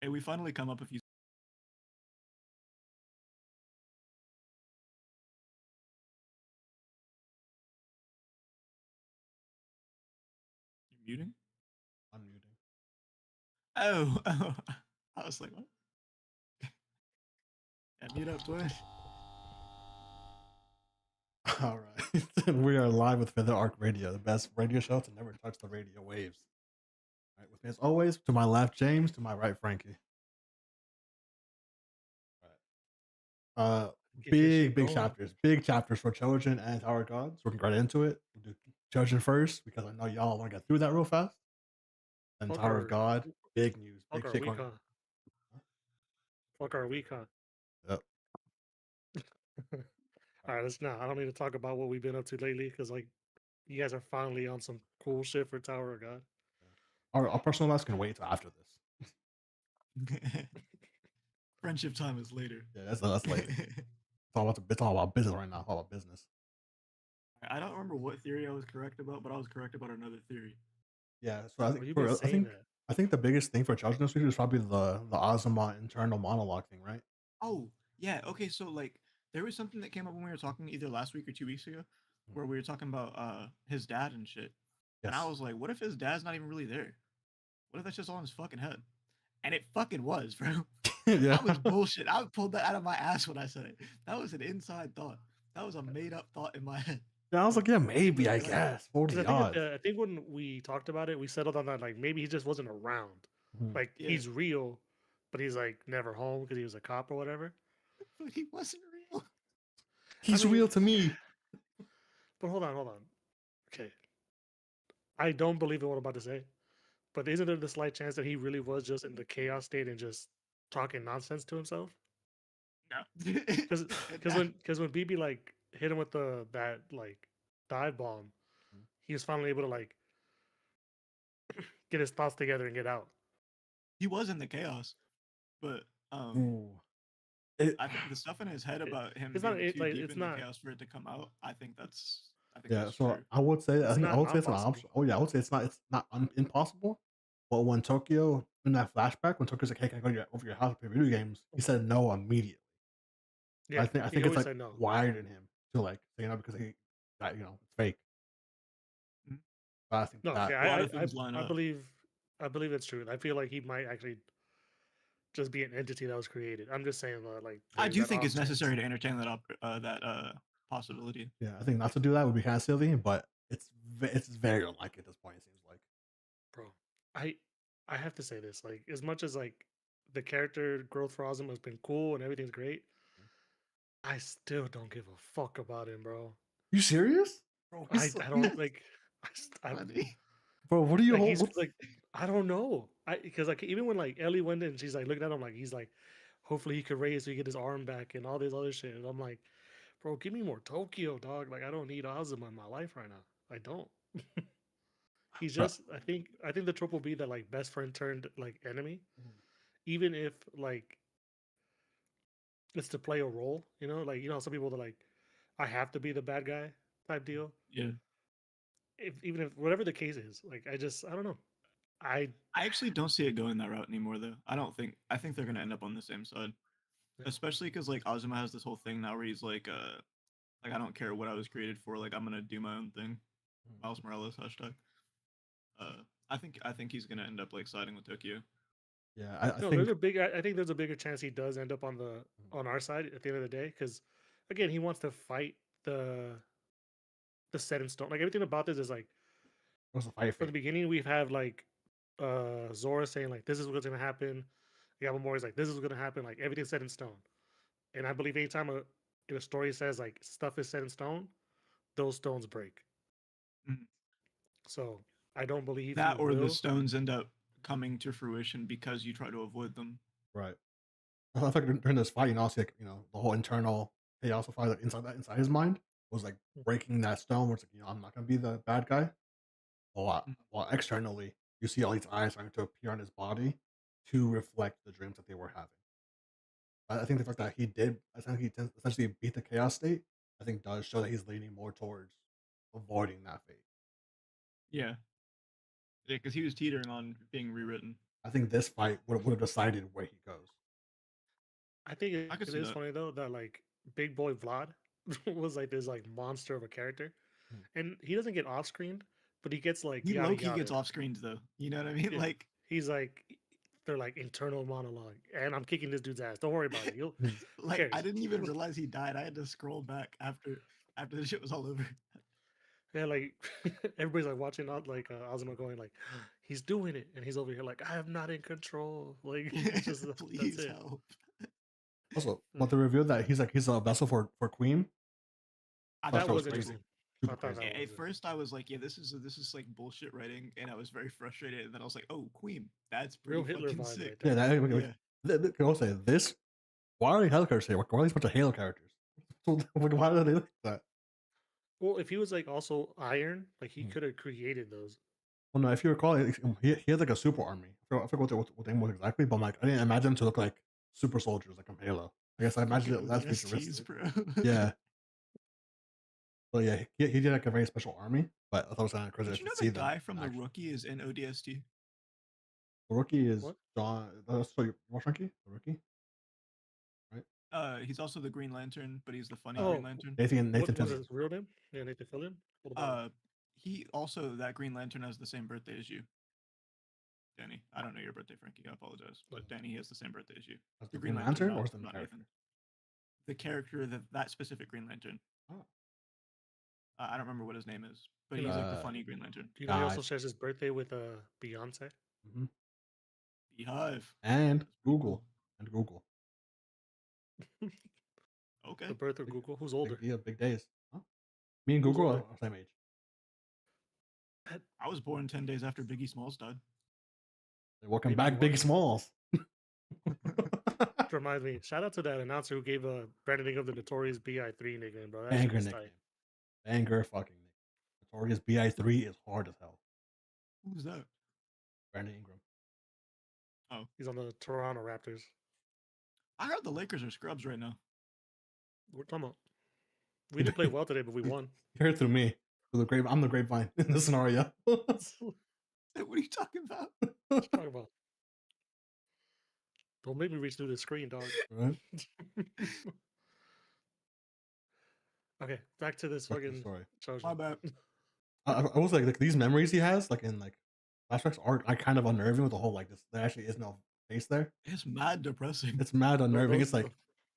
Hey, we finally come up if you you're muting. Unmuting. Oh, oh. I was like, what? Yeah, mute up, boy. All right. We are live with Feather Arc Radio, the best radio show to never touch the radio waves. All right, with me as always, to my left, James, to my right, Frankie. All right. Get this shit Big going. big chapters for Choujin and Tower of God. So we're gonna get right into it. We'll do Choujin first because I know y'all want to get through that real fast. Then Fuck Tower of our, God, big news, fuck big our shit going on. week, huh? Fuck our week, huh? Yep. All right, let's not. I don't need to talk about what we've been up to lately because, like, you guys are finally on some cool shit for Tower of God. Our personal lives can wait until after this. Friendship time is later. Yeah, that's later. It's all about business right now. It's all about business. I don't remember what theory I was correct about, but I was correct about another theory. Yeah, so I Oh, think you've been saying that. I think the biggest thing for Choujin this week is probably the Azuma internal monologue thing, right? Oh, yeah. Okay, so like there was something that came up when we were talking either last week or 2 weeks ago, where we were talking about his dad and shit. And I Yes. was like, what if his dad's not even really there? What if that's just all in his fucking head? And it fucking was, bro. Yeah. That was bullshit. I pulled that out of my ass when I said it. That was an inside thought. That was a made up thought in my head. Yeah, I was like, yeah, maybe, I Because guess. What are I the think odds? I think when we talked about it, we settled on that like maybe he just wasn't around. Mhm. Like Yeah. he's real, but he's like never home because he was a cop or whatever. But he wasn't real. He's mean- real to me. But hold on. Okay, I don't believe in what I'm about to say. But isn't there the slight chance that he really was just in the chaos state and just talking nonsense to himself? No. Because when BB like hit him with that like dive bomb, he was finally able to like get his thoughts together and get out. He was in the chaos. But Ooh. I think the stuff in his head about him It's not being it, too like deep in the chaos for it to come out, I think that's Yeah, so true. I would say it's I not would say it's an possible. option. Oh yeah, I would say it's not impossible. But when Tokyo in that flashback, when Tokyo's like, "Hey, can I go to over your house and play video games?" He said no immediately. Yeah, I he think it's always like said no. wired in him to like say no because he that it's fake. Mhm. But I think No, that yeah, A lot of things line up. I believe it's true. I feel like he might actually just be an entity that was created. I'm just saying that like I there's do that think off it's chance. necessary to entertain that possibility. yeah, I think not to do that would be kind of silly, but it's very unlikely at this point. It seems like. Bro, I I have to say this. Like as much as like the character growth for Ozma has been cool and everything's great, I still don't give a fuck about him, bro. You serious, bro? I don't like I Funny. Bro, what are you like hold? he's What's like I don't know. I because like even when like Ellie went in, she's like looking at him like he's like, hopefully he could raise so he get his arm back and all this other shit. And I'm like, bro, give me more Tokyo, dog. Like I don't need Ozma in my life right now. I don't. He's bro? just I think the trope will be that like best friend turned like enemy, even if like it's to play a role. Like some people are like, I have to be the bad guy type deal. Yeah. Even if whatever the case is, like I don't know. I I actually don't see it going that route anymore though. I think they're gonna end up on the same side. Yeah. Especially because like Azuma has this whole thing now where he's like I don't care what I was created for, like I'm gonna do my own thing. Miles Morales hashtag. I think he's gonna end up like siding with Tokyo. Yeah, I no, think I think there's a bigger chance he does end up on our side at the end of the day because again he wants to fight the set in stone. Like everything about this is like what's the fight from the fate? beginning we have like Zora saying like this is what's gonna happen. Yamamori's like this is gonna happen. Like everything's set in stone. And I believe anytime in a story says like stuff is set in stone, those stones break. Mhm. So I don't believe he That or the will. stones end up coming to fruition because you try to avoid them. Right. I think during this fight, also like the whole internal chaos fight like, inside his mind was like breaking that stone. Where it's like I'm not gonna be the bad guy. Mhm. While externally, you see all these eyes starting to appear on his body to reflect the dreams that they were having. I think the fact that I think he essentially beat the chaos state, I think does show that he's leaning more towards avoiding that fate. Yeah. Yeah, because he was teetering on being rewritten. I think this fight would have decided where he goes. I think I could it see is that. funny though that like Big Boy Vlad was like this like monster of a character, Mm. and he doesn't get off screen, but he gets like He yada low key gets yada. off screens though. You know what I mean? Yeah, Like he's like they're like internal monologue, and I'm kicking this dude's ass. Don't worry about it. You'll Mm. who like I cares? didn't even realize he died. I had to scroll back after the shit was all over. Yeah, like everybody's like watching out like Ozma going like he's doing it, and he's over here like I am not in control. Like it's just that's Please it. help. Also, but Mm. the reveal that he's a vessel for Queen. I That thought That that shit was was was pretty crazy, cool. interesting. I super thought crazy. that was At it. first, I was like, "Yeah, this is like bullshit writing," and I was very frustrated. And then I was like, "Oh, Queen, that's Real pretty Hitler fucking vibes sick." right Yeah, there. that Yeah, can also say this. Why are Halo characters here? Why are these bunch of Halo characters? Like, why are they like that? Well, if he was like also Iron, like he Hmm. could have created those. Well, no, if you recall, he had like a super army. I forgot what the name was exactly, but I'm like, I didn't imagine them to look like super soldiers like from Halo. I guess I imagined fucking it less ODSTs, futuristic. bro. Yeah, but yeah, he did like a very special army. But I thought it was kind of crazy Did to you know the see them guy in from The action. Rookie is in ODST? The rookie is What? John. So you watch Rookie? The rookie, right? He's also the Green Lantern, but he's the funny Green Oh, Lantern. Nathan what's Fillion. his real name? Yeah, Nathan Fillion. What about him? Uh, he also that Green Lantern has the same birthday as you, Danny. I don't know your birthday, Frankie. I apologize, but Danny he has the same birthday as you. As The the Green Green Lantern, Lantern or not as the not character? Nathan. The character that specific Green Lantern. Oh, I don't remember what his name is, but You know, he's like the uh, funny Green Lantern. you know he also guys. shares his birthday with Beyonce. Mhm. Beehive. And That's pretty cool. Google and Google. Okay. The birth of Big, Google. Who's big older? deal, big days. Huh? Me and Who's Google older? are same age. That I was born 10 days after Biggie Smalls died. Welcome made me back, Big wonder. Smalls. That reminds me. Shout out to that announcer who gave Brandon Ingram the notorious Bi3 nickname, bro. That shit Banger is nickname. tight. Banger fucking nickname. Notorious BI3 is hard as hell. Who's that? Brandon Ingram. Oh, He's on the Toronto Raptors. I heard the Lakers are scrubs right now. We're talking about. We didn't play well today, but we won. You heard it through me. Through the I'm the grapevine in this scenario. What What are you talking about? you talking about? Don't make me reach through the screen, dog. Right? Okay, back to this Back to the fucking story. My Choujin. bad. I was like these memories he has, like in like flashbacks, are kind of unnerving with the whole like this. There actually is no face there. It's mad depressing. It's mad unnerving. Those, It's like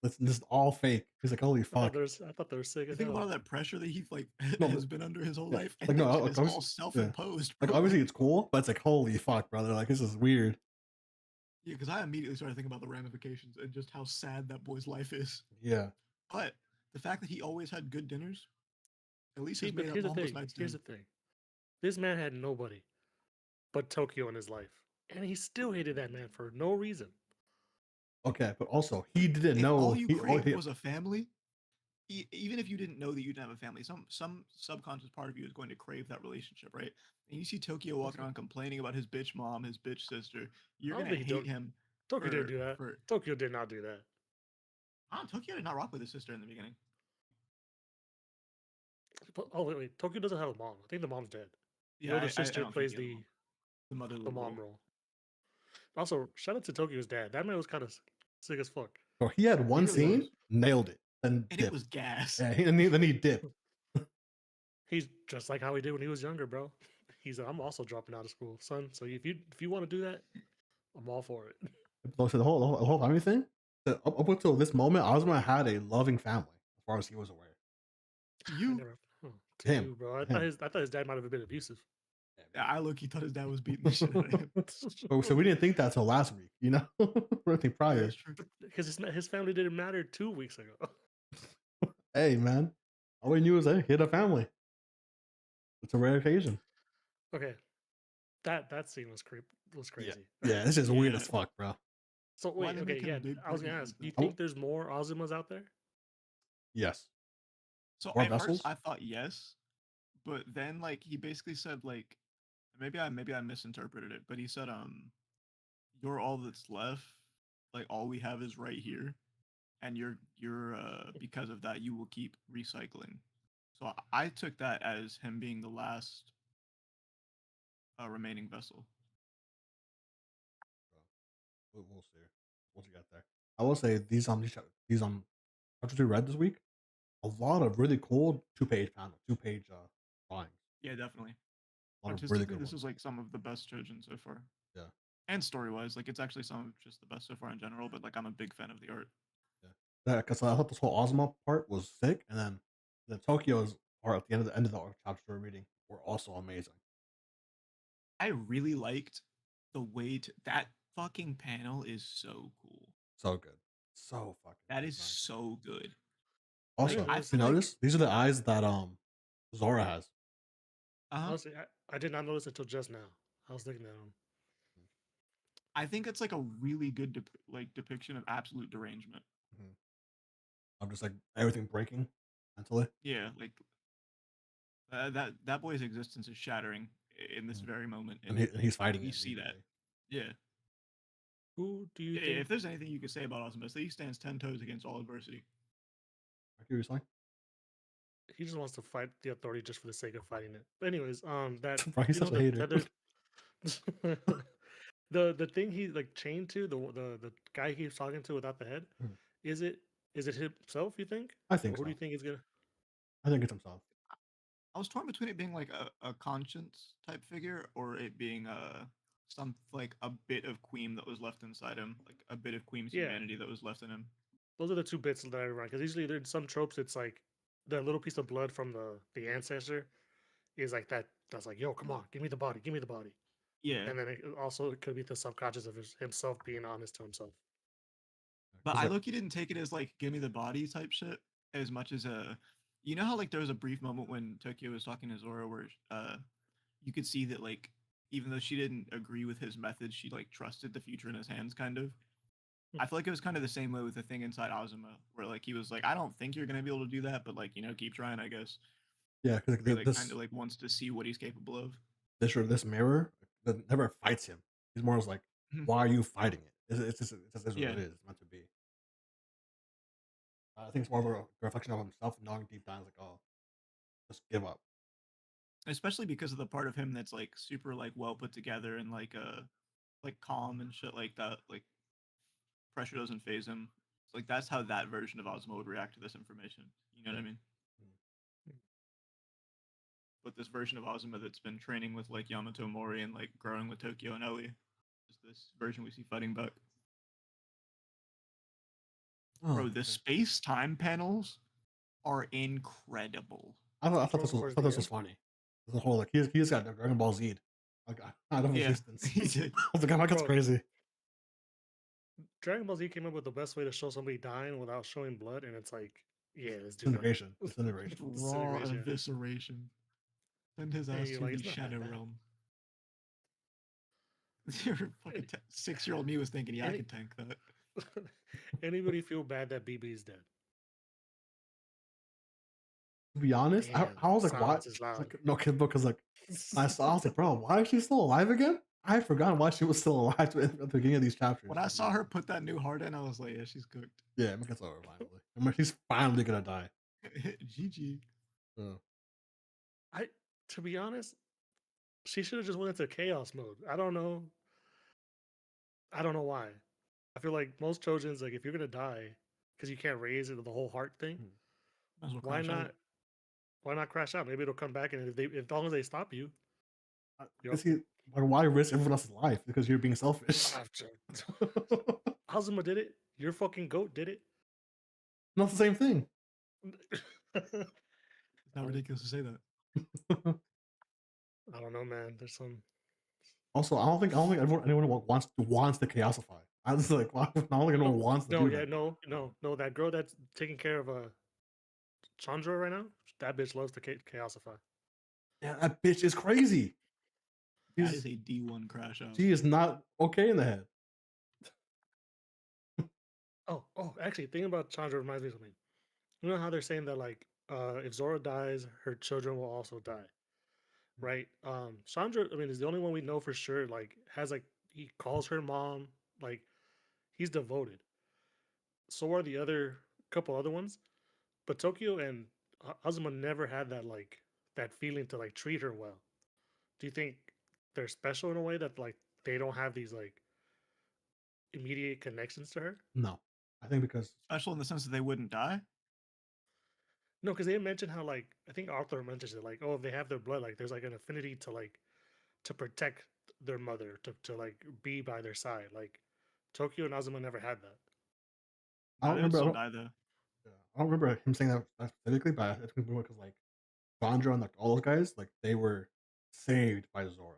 it's just all fake. He's like, holy fuck. I thought they were sick You as think about hell. all that pressure that he like No, has been under his whole yeah, life, and like no, that shit like, is all obviously, yeah. self-imposed, Like bro. obviously it's cool, but it's like holy fuck, brother. Like this is weird. Yeah, because I immediately started thinking about the ramifications and just how sad that boy's life is. Yeah. But the fact that he always had good dinners, at least See, has but made up here's the almost thing. nights to Here's him. the thing. This man had nobody but Tokyo in his life, and he still hated that man for no reason. Okay, but also he didn't If know all you he craved was a family, even if you didn't know that you didn't have a family, some subconscious part of you is going to crave that relationship, right? And you see Tokyo walking around complaining about his bitch mom, his bitch sister, you're I don't gonna think he hate don't. him Tokyo didn't do that. for. Tokyo did not do that. Tokyo did not rock with his sister in the beginning. Oh wait. Tokyo doesn't have a mom. I think the mom's dead. Yeah, The older I sister don't think plays he has a the mom. The motherly the mom role. role. Also, shout out to Tokyo's dad. That man was kind of sick as fuck. So he had one really scene, was. nailed it, and And it dipped. was gas. Yeah, then he dipped. He's just like how he did when he was younger, bro. He's like, I'm also dropping out of school, son. So if you want to do that, I'm all for it. So the whole family thing. Up until this moment, Ozma had a loving family, as far as he was aware. To I you, never, to Him. you, bro. Him. I thought his dad might have been abusive. I low-key thought his dad was beating the shit out of him. So we didn't think that till last week, you know. We didn't think Yeah, prior. that's true. Because his family didn't matter 2 weeks ago. Hey man, all we knew was he had a family. It's a rare occasion. Okay, that scene was crazy. Yeah, this is weird Yeah. as fuck, bro. So Why wait, they okay, make him yeah. big I was pregnant gonna like ask. Do you that? think there's more Ozumas out there? Yes. So More at vessels? first I thought yes, but then like he basically said like maybe I misinterpreted it, but he said you're all that's left, like all we have is right here, and you're because of that you will keep recycling. So I took that as him being the last remaining vessel. we'll see once we get there. I will say these chapters we read this week, a lot of really cool two-page drawings, Yeah, definitely. a lot of really Artistically, good this ones. is like some of the best Choujin so far, Yeah, and story wise, like it's actually some of just the best so far in general. But like I'm a big fan of the art. yeah. Because I thought this whole Ozma part was sick, and then the Tokyo's part at the end of the chapters we're reading were also amazing. I really liked the way that fucking panel is so cool. So good, so fucking That good, is man. so good. Like didn't Also, I notice you feel it. like notice these are the eyes that Zora has. uh Honestly, I did not notice it until just now. I was looking at him. I think it's like a really good depiction of absolute derangement. Mhm. I'm just like everything breaking mentally. Yeah, like that boy's existence is shattering in this Mhm. very moment, And, and and he's fighting you it see that. immediately. Yeah. Who do you think If there's anything you could say about Osmos, he stands 10 toes against all adversity. I hear you saying. he just wants to fight the authority just for the sake of fighting it? But anyways, that Bro, he's such a the hater. tethered the thing he like chained to the guy he keeps talking to without the head. Mhm. Is it himself? You think, I or think who do so. you think is gonna? I think it's himself. I was torn between it being like a conscience type figure or it being some like a bit of Queem that was left inside him, like a bit of Queem's Yeah, humanity that was left in him. those are the two bits that I run because usually there's some tropes. It's like the little piece of blood from the ancestor is like that. That's like, yo, come on, give me the body. Yeah, And then it could be the subconscious of himself being honest to himself. but Because I like, look, he didn't take it as like give me the body type shit as much as you know how like there was a brief moment when Tokyo was talking to Zora where you could see that like even though she didn't agree with his methods, she like trusted the future in his hands kind of. I feel like it was kind of the same way with the thing inside Azuma, where like he was like, I don't think you're gonna be able to do that, but like, keep trying, I guess. yeah, because Where he like kind of like wants to see what he's capable of. this mirror that never fights him. He's more like, Mhm. why are you fighting it? It's just is what Yeah. it is. It's meant to be. I think it's more of a reflection of himself, knowing deep down, like, oh, just give up. Especially because of the part of him that's like super like well put together and like calm and shit like that. Like pressure doesn't phase him. It's like that's how that version of Ozma would react to this information. You know Yeah. what I mean? Mhm. But this version of Ozma that's been training with like Yamato Mori and like growing with Tokyo and Ellie is this version we see fighting back. Oh, Bro, the okay. space time panels are incredible. I thought Towards the this was end, funny. The whole like he just got Dragon Ball Z, like out of Yeah, existence. he did. I was like, oh, that's bro. crazy. Dragon Ball Z came up with the best way to show somebody dying without showing blood, and it's like, yeah, let's do that. Disintegration, disintegration. Raw Disintegration. evisceration. Send his And ass you're to like, the it's not that Shadow bad. Realm. Your fucking 6-year-old me was thinking, yeah, I Any, can tank that. anybody feel bad that BB is dead? To be honest, Damn, I was like, why? silence is loud. Like, no, because like I was like, bro, why is she still alive again? I had forgotten why she was still alive at the beginning of these chapters. When I saw her put that new heart in, I was like, yeah, she's cooked. Yeah, it gets over finally. I mean, she's finally gonna die. GG. So, I, to be honest, she should have just went into chaos mode. I don't know. I don't know why. I feel like most Trojans, like if you're gonna die because you can't raise it, the whole heart thing, hmm. Might as well why crash out. not? Why not crash out? Maybe it'll come back, and as long as they stop you, Is he like why risk everyone else's life because you're being selfish? Azuma did it. Your fucking goat did it. Not the same thing. It's not ridiculous to say that. I don't know, man. There's some. Also, I don't think anyone wants to chaosify. I was like, why? I don't think anyone No, wants to no, do yeah, that. no. That girl that's taking care of Chandra right now, that bitch loves to chaosify. Yeah, that bitch is crazy. That is a D1 crash out. She is not okay in the head. Oh, actually, thinking about Chandra reminds me of something. You know how they're saying that like if Zora dies, her children will also die, right? Chandra, I mean, is the only one we know for sure. Like has like he calls her mom. Like he's devoted. So are the other couple other ones. But Tokyo and Azuma never had that like that feeling to like treat her well. Do you think they're special in a way that like they don't have these like immediate connections to her? No, I think because Special in the sense that they wouldn't die. No, because they mentioned how like I think Arthur mentions it like, oh, if they have their blood, like there's like an affinity to like to protect their mother, to like be by their side. Like Tokyo and Azuma never had that. I don't They would remember. still die though. Yeah, I don't remember him saying that specifically, but I think because like Sandra and like all those guys, like they were saved by Zora.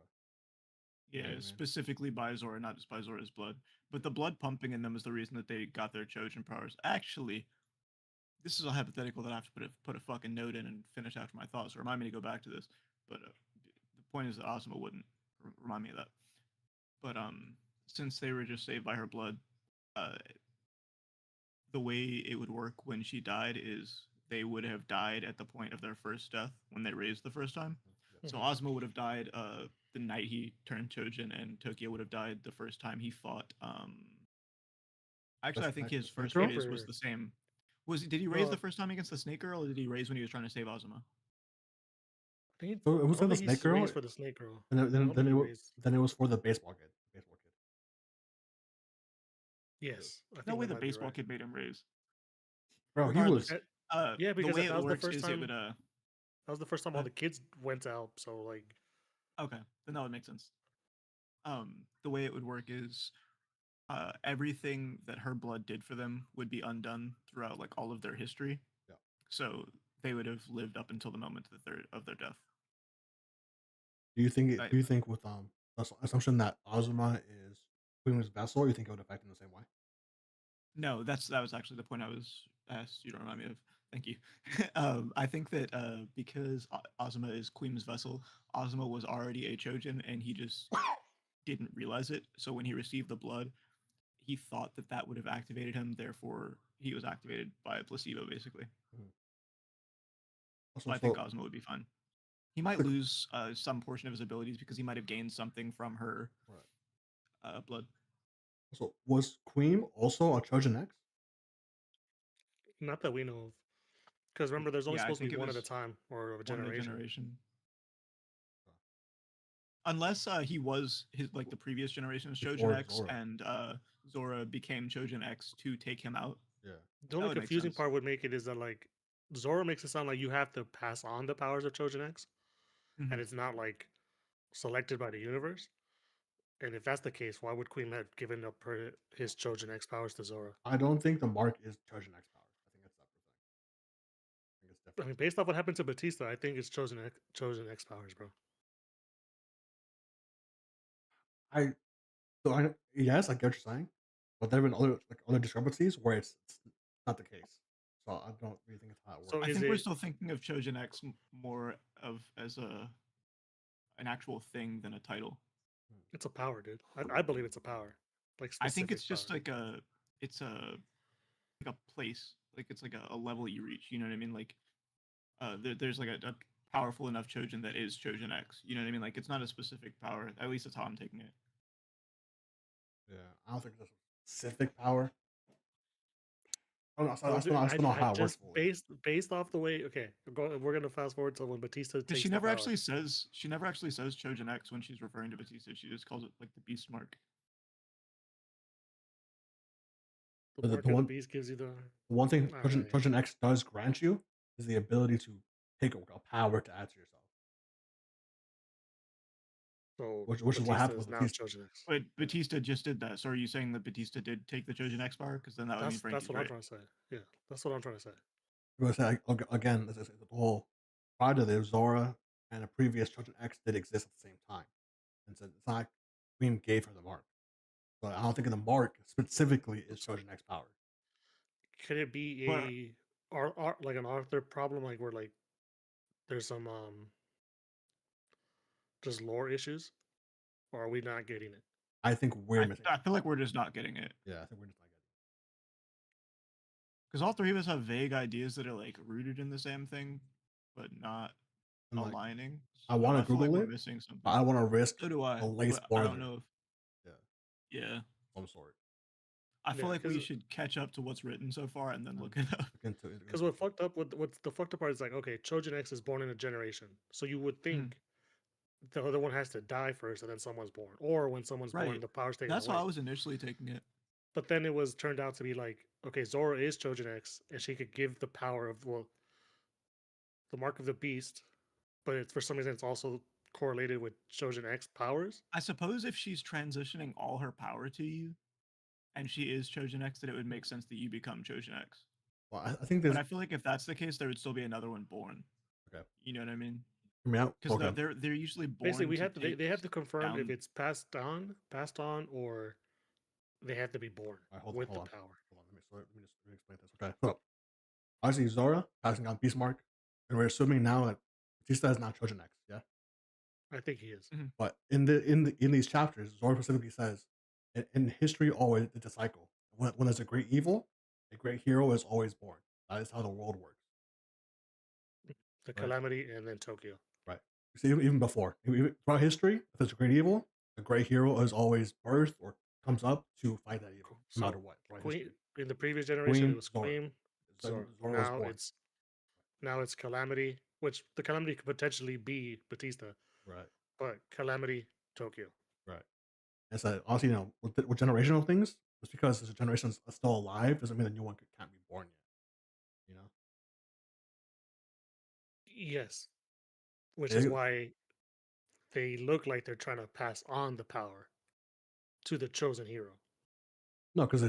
You know Yeah, what I mean? specifically by Zora, not just by Zora's blood. But the blood pumping in them is the reason that they got their Choujin powers. Actually, this is a hypothetical that I have to put a fucking note in and finish after my thoughts. So remind me to go back to this. But the point is that Asuma wouldn't remind me of that. But since they were just saved by her blood, uh, the way it would work when she died is they would have died at the point of their first death when they raised the first time. Yep. So Mhm. Ozma would have died the night he turned Chojin, and Tokyo would have died the first time he fought. Actually, I think his The Snake first Girl? raise was the same. Did he raise No, the first time against the snake girl, or did he raise when he was trying to save Ozma? So it I was don't for the think Snake he's Girl, raised for the snake girl. and I don't think he raised. then it was for the baseball kid. Baseball kid. Yes, I No think way, that the might be baseball right. kid made him raise. Bro, he was Regardless, Eh, yeah, the because way that it was the works first is it would time. That was the first time all uh, the kids went out. So like, okay, then that would make sense. The way it would work is everything that her blood did for them would be undone throughout like all of their history. yeah. So they would have lived up until the moment of their death. Do you think with assumption that Azuma is Queen's vessel, you think it would affect in the same way? No, that was actually the point I was asked you to remind me of. Thank you. I think that because Ozma is Queen's vessel, Ozma was already a Chojin, and he just didn't realize it. So when he received the blood, he thought that that would have activated him. Therefore, he was activated by a placebo, basically. Mhm. So Also, I think so Ozma would be fine. He might like, lose some portion of his abilities because he might have gained something from her right. blood. So was Queen also a Trojan X? not that we know of. Because remember, there's only Yeah, I supposed to think be it one at a was time or a one in a generation. generation. Uh, Unless he was his like the previous generation's Choujin Before X, Zora. and Zora became Choujin X to take him out. Yeah. The That only would make confusing sense. part would make it is that like Zora makes it sound like you have to pass on the powers of Choujin X, and Hmm. it's not like selected by the universe. And if that's the case, why would Queen have given up his Choujin X powers to Zora? I don't think the mark is Trojan X powers. I think it's a separate thing. I think it's I different. mean, based off what happened to Batista, I think it's Chosen X powers, bro. I yes, I get what you're saying, but there have been other discrepancies where it's not the case. So I don't really think it's how it So I works. is think we're it? still thinking of Choujin X more of as an actual thing than a title. Hmm. It's a power, dude. I believe it's a power, like I think it's specific just power. like it's a like a place, like it's like a level you reach. You know what I mean? Like there's like a powerful enough Chojin that is Choujin X. You know what I mean? Like it's not a specific power. At least that's how I'm taking it. Yeah, I don't think it's a specific power. I don't know. Bro, dude, I still know I how it works just fully. based off the way. Okay, we're gonna fast forward to when Batista Because takes the power. she never actually says Choujin X when she's referring to Batista. She just calls it like the Beast Mark. The The mark of the one beast gives you the. the one thing All right. Trojan X does grant you is the ability to take a power to add to yourself, So which is what Batista happened is with now Batista. Chosen X. But Yeah. Batista just did that. So are you saying that Batista did take the Choujin X power? Because then that would mean That's Frankie's what I'm right. trying to say. Yeah, that's what I'm trying to say. Because again, the whole prior to this, Zora and a previous Trojan X did exist at the same time, and so it's not Queen gave her the mark. But I don't think the mark specifically is So Trojan X power. could it But be like an Arthur problem, like where like there's some just lore issues, or are we not getting it? I think we're missing I something. feel like we're just not getting it. Yeah, I think we're just not getting Because all three of us have vague ideas that are like rooted in the same thing, but not it. And like, aligning. I So want to I feel like Google we're it, missing but something. I want to risk So do I, a late but I don't spoiler. know if Yeah, yeah. some sort. I feel Yeah, like we should catch up to what's written so far and then And look it up. look into it. because what fucked up, what's the fucked up part is like, okay, Trojan X is born in a generation, so you would Mm, think the other one has to die first, and then someone's born, or when someone's born, right. the power's taken That's how away. I was initially taking it. But then it was turned out to be like, okay, Zora is Choujin X, and she could give the power of the mark of the beast, but it's for some reason it's also correlated with Choujin X powers. I suppose if she's transitioning all her power to you, and she is Choujin X, then it would make sense that you become Choujin X. Well, I think But there's I feel like if that's the case, there would still be another one born. okay. You know what I mean? Hear me out. Because Okay. they're usually Basically, born we to have to take they have to confirm if down. it's passed on, or they have to be born All right, hold on, with hold the on, power. hold on. Let me explain this. Okay, so obviously Zora passing on Beast Mark, and we're assuming now that Batista is not Trojan X, yeah. I think he is. Mhm. But in these chapters, Zora specifically says, in history, always it's a cycle. When there's a great evil, a great hero is always born. That is how the world works, The right? Calamity and then Tokyo. Right. See, even before, throughout history, if there's a great evil, a great hero is always birthed or comes up to fight that evil, no matter So what. Right? Queen History. in the previous generation it Queen was Zora. Queen, Zora. Zora was born. Now it's Calamity, which the Calamity could potentially be Batista, Right. but Calamity Tokyo. Right. And so honestly, with generational things, just because there's a generation that's still alive doesn't mean the new one can't be born yet. You know. Yes, which is They- why they look like they're trying to pass on the power to the chosen hero. no, because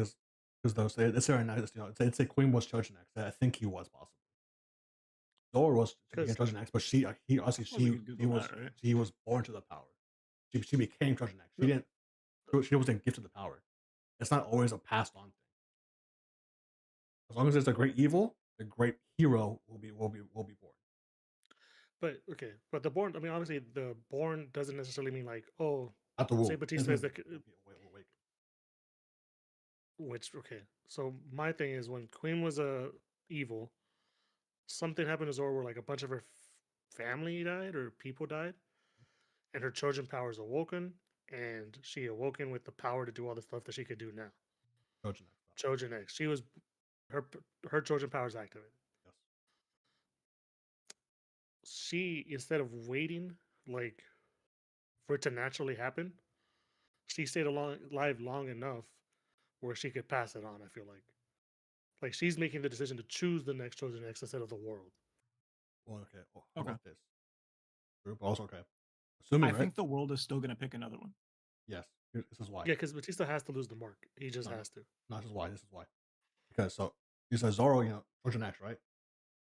they'll say it's very nice. It's a Queen was Trojan X. I think he was possible. Thor was to become Because Trojan X, but he I honestly suppose we could Google that, right? she was born to the power. She became Trojan X. no, She wasn't gifted the power. It's not always a passed on thing. As long as there's a great evil, a great hero will be born. but okay, but the born. I mean, obviously, the born doesn't necessarily mean like, oh, Not the say womb. Batista is the Will be awake. which okay. So my thing is when Queen was a evil, something happened to Zora where like a bunch of her family died or people died, and her Trojan powers awoken, and she awoken with the power to do all the stuff that she could do now. Trojan X. Trojan X. She was her her Trojan powers activated. Yes. She instead of waiting like for it to naturally happen, she stayed alive long enough where she could pass it on. I feel like she's making the decision to choose the next Trojan X instead of the world. Well, okay. Well, how Okay. about this? Group also okay. I Assuming right? think the world is still gonna pick another one. Yes. This is why. Yeah, because Batista has to lose the mark. He just No, has to. no, this is why. This is why. Because so you said Zoro, Trojan X, right?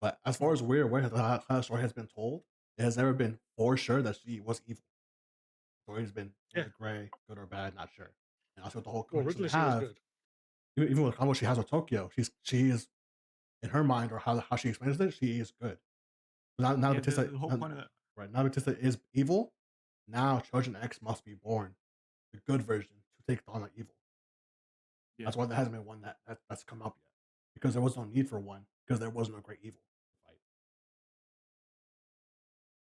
But as far Mhm. as we're aware, how the story has been told, it has never been for sure that she was evil. The story has been Yeah. gray, good or bad, not sure. And also the whole Well, conversation originally they she was have, good. even with the combo she has with Tokyo, she is in her mind or how she explains it, she is good. Now Yeah, Batista, the whole point of that. right now Batista is evil. Now Trojan X must be born, the good version, to take on the evil. Yeah. That's why there hasn't been one that's come up yet, because there was no need for one, because there was no great evil to fight.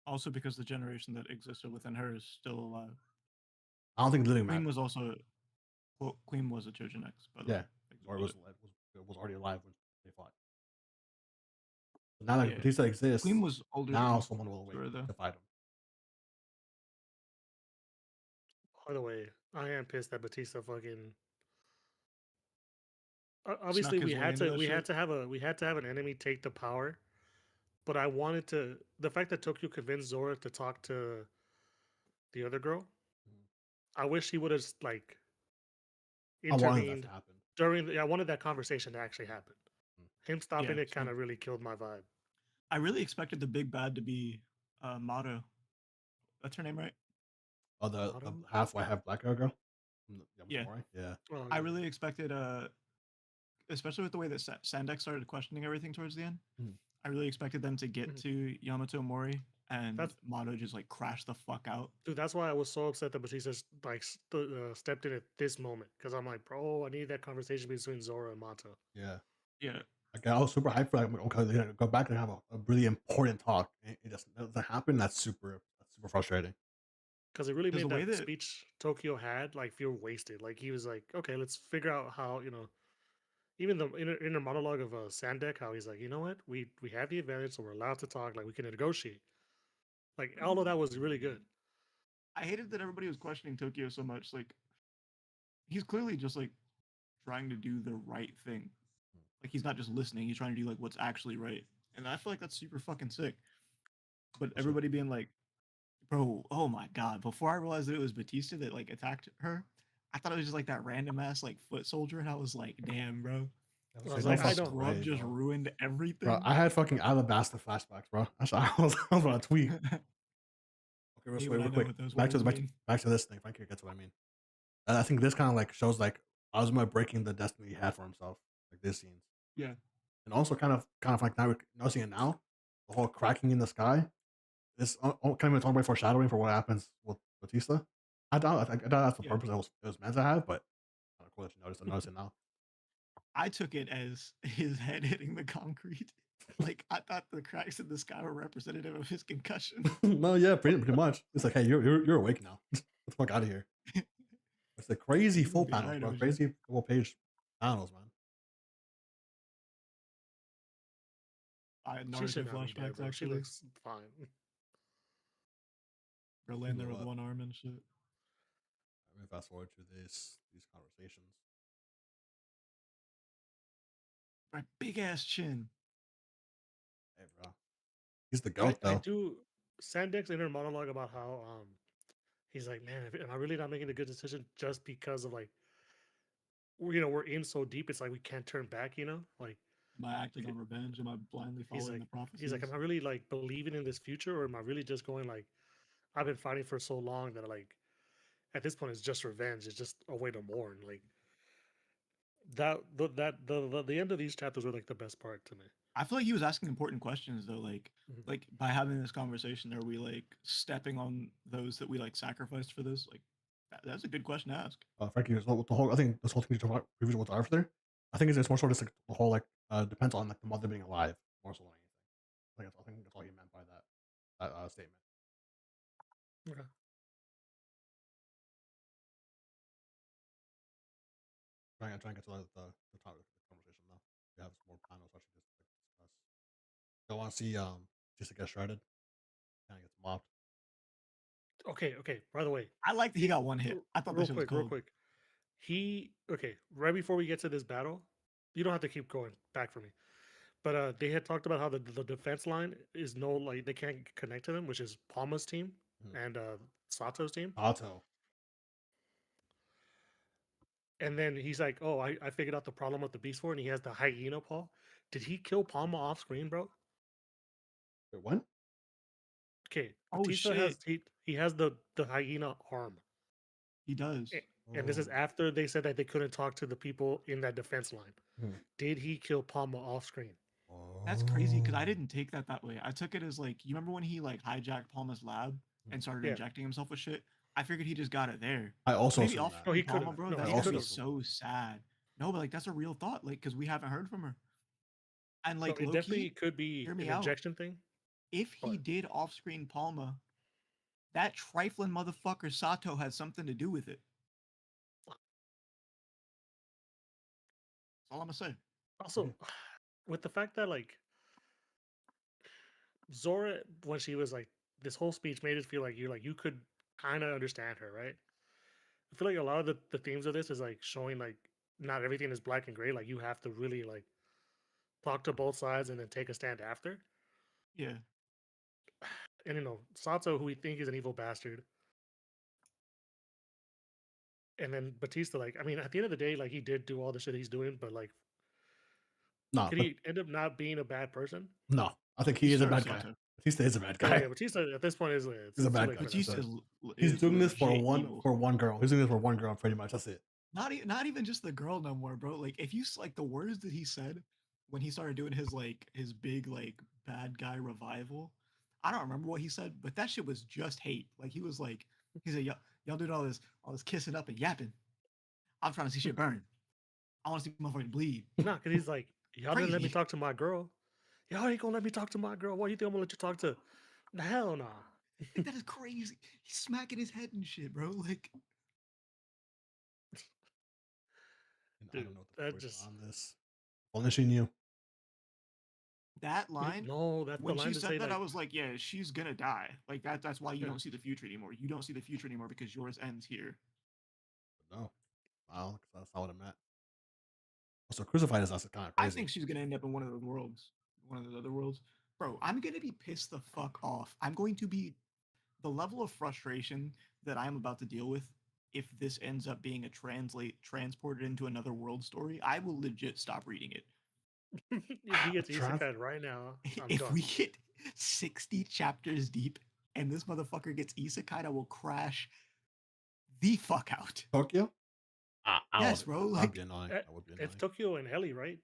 Also because the generation that existed within her is still alive. I don't think living Queen matters. was also Queen was a Choujin X, by the Yeah, way. Zora was already alive when they fought. So now that Yeah. Batista exists, Queen was older now than someone will awake Zora, though. to fight him. By the way, I am pissed that Batista fucking. Snuck Obviously, his way into that we had shit. to have an enemy take the power, but I wanted to the fact that Tokyo convinced Zora to talk to the other girl. Mhm. I wish he would have like I wanted that intervened to happen. during. I wanted that conversation to actually happen. Him stopping Yeah, it kind same. of really killed my vibe. I really expected the big bad to be Mato. That's her name, right? Oh, the Autumn? half white, half black girl. Yeah. Yeah. Oh, I yeah. really expected, especially with the way that Sandex started questioning everything towards the end. Mhm. I really expected them to get Mhm. to Yamato Mori and That's Mato just like crash the fuck out. dude. That's why I was so upset that Batista like stepped in at this moment because I'm like, bro, I need that conversation between Zora and Mata. Yeah. Yeah. Like, I was super hyped for like, okay, they're gonna go back and have a really important talk. It just doesn't happen. That's super frustrating. Because it really Because made the way that that speech Tokyo had like feel wasted. Like he was like, okay, let's figure out how even the inner monologue of Sandek, how he's like, you know what, we have the advantage, so we're allowed to talk. Like we can negotiate. Like all of that was really good. I hated that everybody was questioning Tokyo so much. Like he's clearly just like trying to do the right thing. Like he's not just listening; he's trying to do like what's actually right. And I feel like that's super fucking sick. But For sure. everybody being like, "Bro, oh my god!" Before I realized that it was Batista that like attacked her, I thought it was just like that random ass like foot soldier, and I was like, "Damn, bro, I Say was no like, I that fucking don't. scrub way, just bro. ruined Bro, everything." I had fucking Alabasta flashbacks, bro. I was about to tweet. Okay, Hate when real I know quick. what those Back to words the mean. back to this thing. Frankie gets what I mean. I think this kind of like shows like Ozma breaking the destiny he had for himself. Like this scenes, Yeah, and also kind of like now we're noticing it now. The whole cracking in the sky. This kind of talking about foreshadowing for what happens with Batista. I doubt that's the yeah. purpose it was meant to have, but kind of cool that you notice it now. I took it as his head hitting the concrete. Like I thought the cracks in the sky were representative of his concussion. No, yeah, pretty much. It's like, hey, you're awake now. Get the fuck out of here. It's the crazy You're gonna full be panels, alright, bro. OG. Crazy full page panels, man. I had She Naruto should not be dead, flashbacks bro. She actually. looks fine. They're He laying there blew with up. one arm and shit. Let me fast forward to these conversations. My big ass chin. Hey, bro, he's the goat I though. do. Sandek's inner monologue about how he's like, man, am I really not making a good decision just because of like we're in so deep, it's like we can't turn back, like Am I acting c- on revenge? Am I blindly he's following like the he's like, prophecies? am I really like believing in this future, or am I really just going like I've been fighting for so long that like at this point it's just revenge, it's just a way to mourn, like the end of these chapters were like the best part to me. I feel like he was asking important questions though. Mhm. Like by having this conversation, are we like stepping on those that we like sacrificed for this? Like that's a good question to ask. Frankie, with the whole, I think this whole thing you talk about previous with Arthur, I think it's more sort of like the whole like depends on like the mother being alive more so than anything. I think that's all he meant by that statement. Okay. Trying to get to the top of the conversation though. We have some more panels actually just like, discuss. I want to see just to get shredded, kind of gets mopped. Okay, by the way, I like that he got one hit. I thought that shit was real cold. quick, right before we get to this battle, you don't have to keep going back for me. But they had talked about how the defense line is no like they can't connect to them, which is Palma's team and Sato's team. Auto. And then he's like, "Oh, I figured out the problem with the Beast Force, and he has the hyena paw. Did he kill Palma off screen, bro? Wait, when? Okay, Oh Batista shit, has he has the hyena arm, he does. and this is Oh. after they said that they couldn't talk to the people in that defense line. Hmm. Did he kill Palma off screen? That's crazy because I Oh. didn't take that way. I took it as like you remember when he like hijacked Palma's lab and started Yeah. injecting himself with shit. I figured he just got it there. I also Maybe assumed off that. No, he could Palma, have. bro. No, I That's he gonna could also be have. assumed so sad. No, but like that's a real thought, like because we haven't heard from her. And No, like it low definitely key, could be hear me an out. injection thing. If he But did off-screen Palma, that trifling motherfucker Sato had something to do with it. That's all I'm gonna say. also, with the fact that like Zora, when she was like this whole speech made it feel like you could kind of understand her, right? I feel like a lot of the themes of this is like showing like not everything is black and gray. Like you have to really like talk to both sides and then take a stand after. Yeah. And Sato, who we think is an evil bastard, and then Batista, like I mean, at the end of the day, like he did do all the shit he's doing, but like No, could but he end up not being a bad person? no, I think he He's is a still bad guy. Sato. Batista is a bad No, guy. yeah, Batista at this point is He's a it's too bad late guy. for that. Batista Batista. He's is doing this for legit evil. one girl. He's doing this for one girl, pretty much. That's it. Not even just the girl no more, bro. Like if you like the words that he said when he started doing his big like bad guy revival. I don't remember what he said, but that shit was just hate. Like he said y'all doing all this kissing up and yapping. I'm trying to see shit burn. I want to see motherfuckers bleed. Nah, because he's like, y'all didn't let me Crazy. talk to my girl. Y'all ain't gonna let me talk to my girl. What you think I'm gonna let you talk to? The hell nah. Like, that is crazy. He's smacking his head and shit, bro. Like And I Dude, don't know what the that point just on this. Only she knew. that line, no, that's the when she line to said say that, I like was like, yeah, she's gonna die. Like that's why you yeah. don't see the future anymore. You don't see the future anymore because yours ends here. But no, wow, that's not what I meant. So Crucified is also kind of I crazy. think she's gonna end up in one of those worlds, one of those other worlds. Bro, I'm gonna be pissed the fuck off. I'm going to be the level of frustration that I'm about to deal with if this ends up being a transported into another world story. I will legit stop reading it. If he gets Trans- isekai right now, I'm If done. we get 60 chapters deep and this motherfucker gets isekai, I will crash the fuck out. Tokyo? Yes, bro. That'd Like, be annoying. Eh, That would be It's annoying. Tokyo and Ellie, right?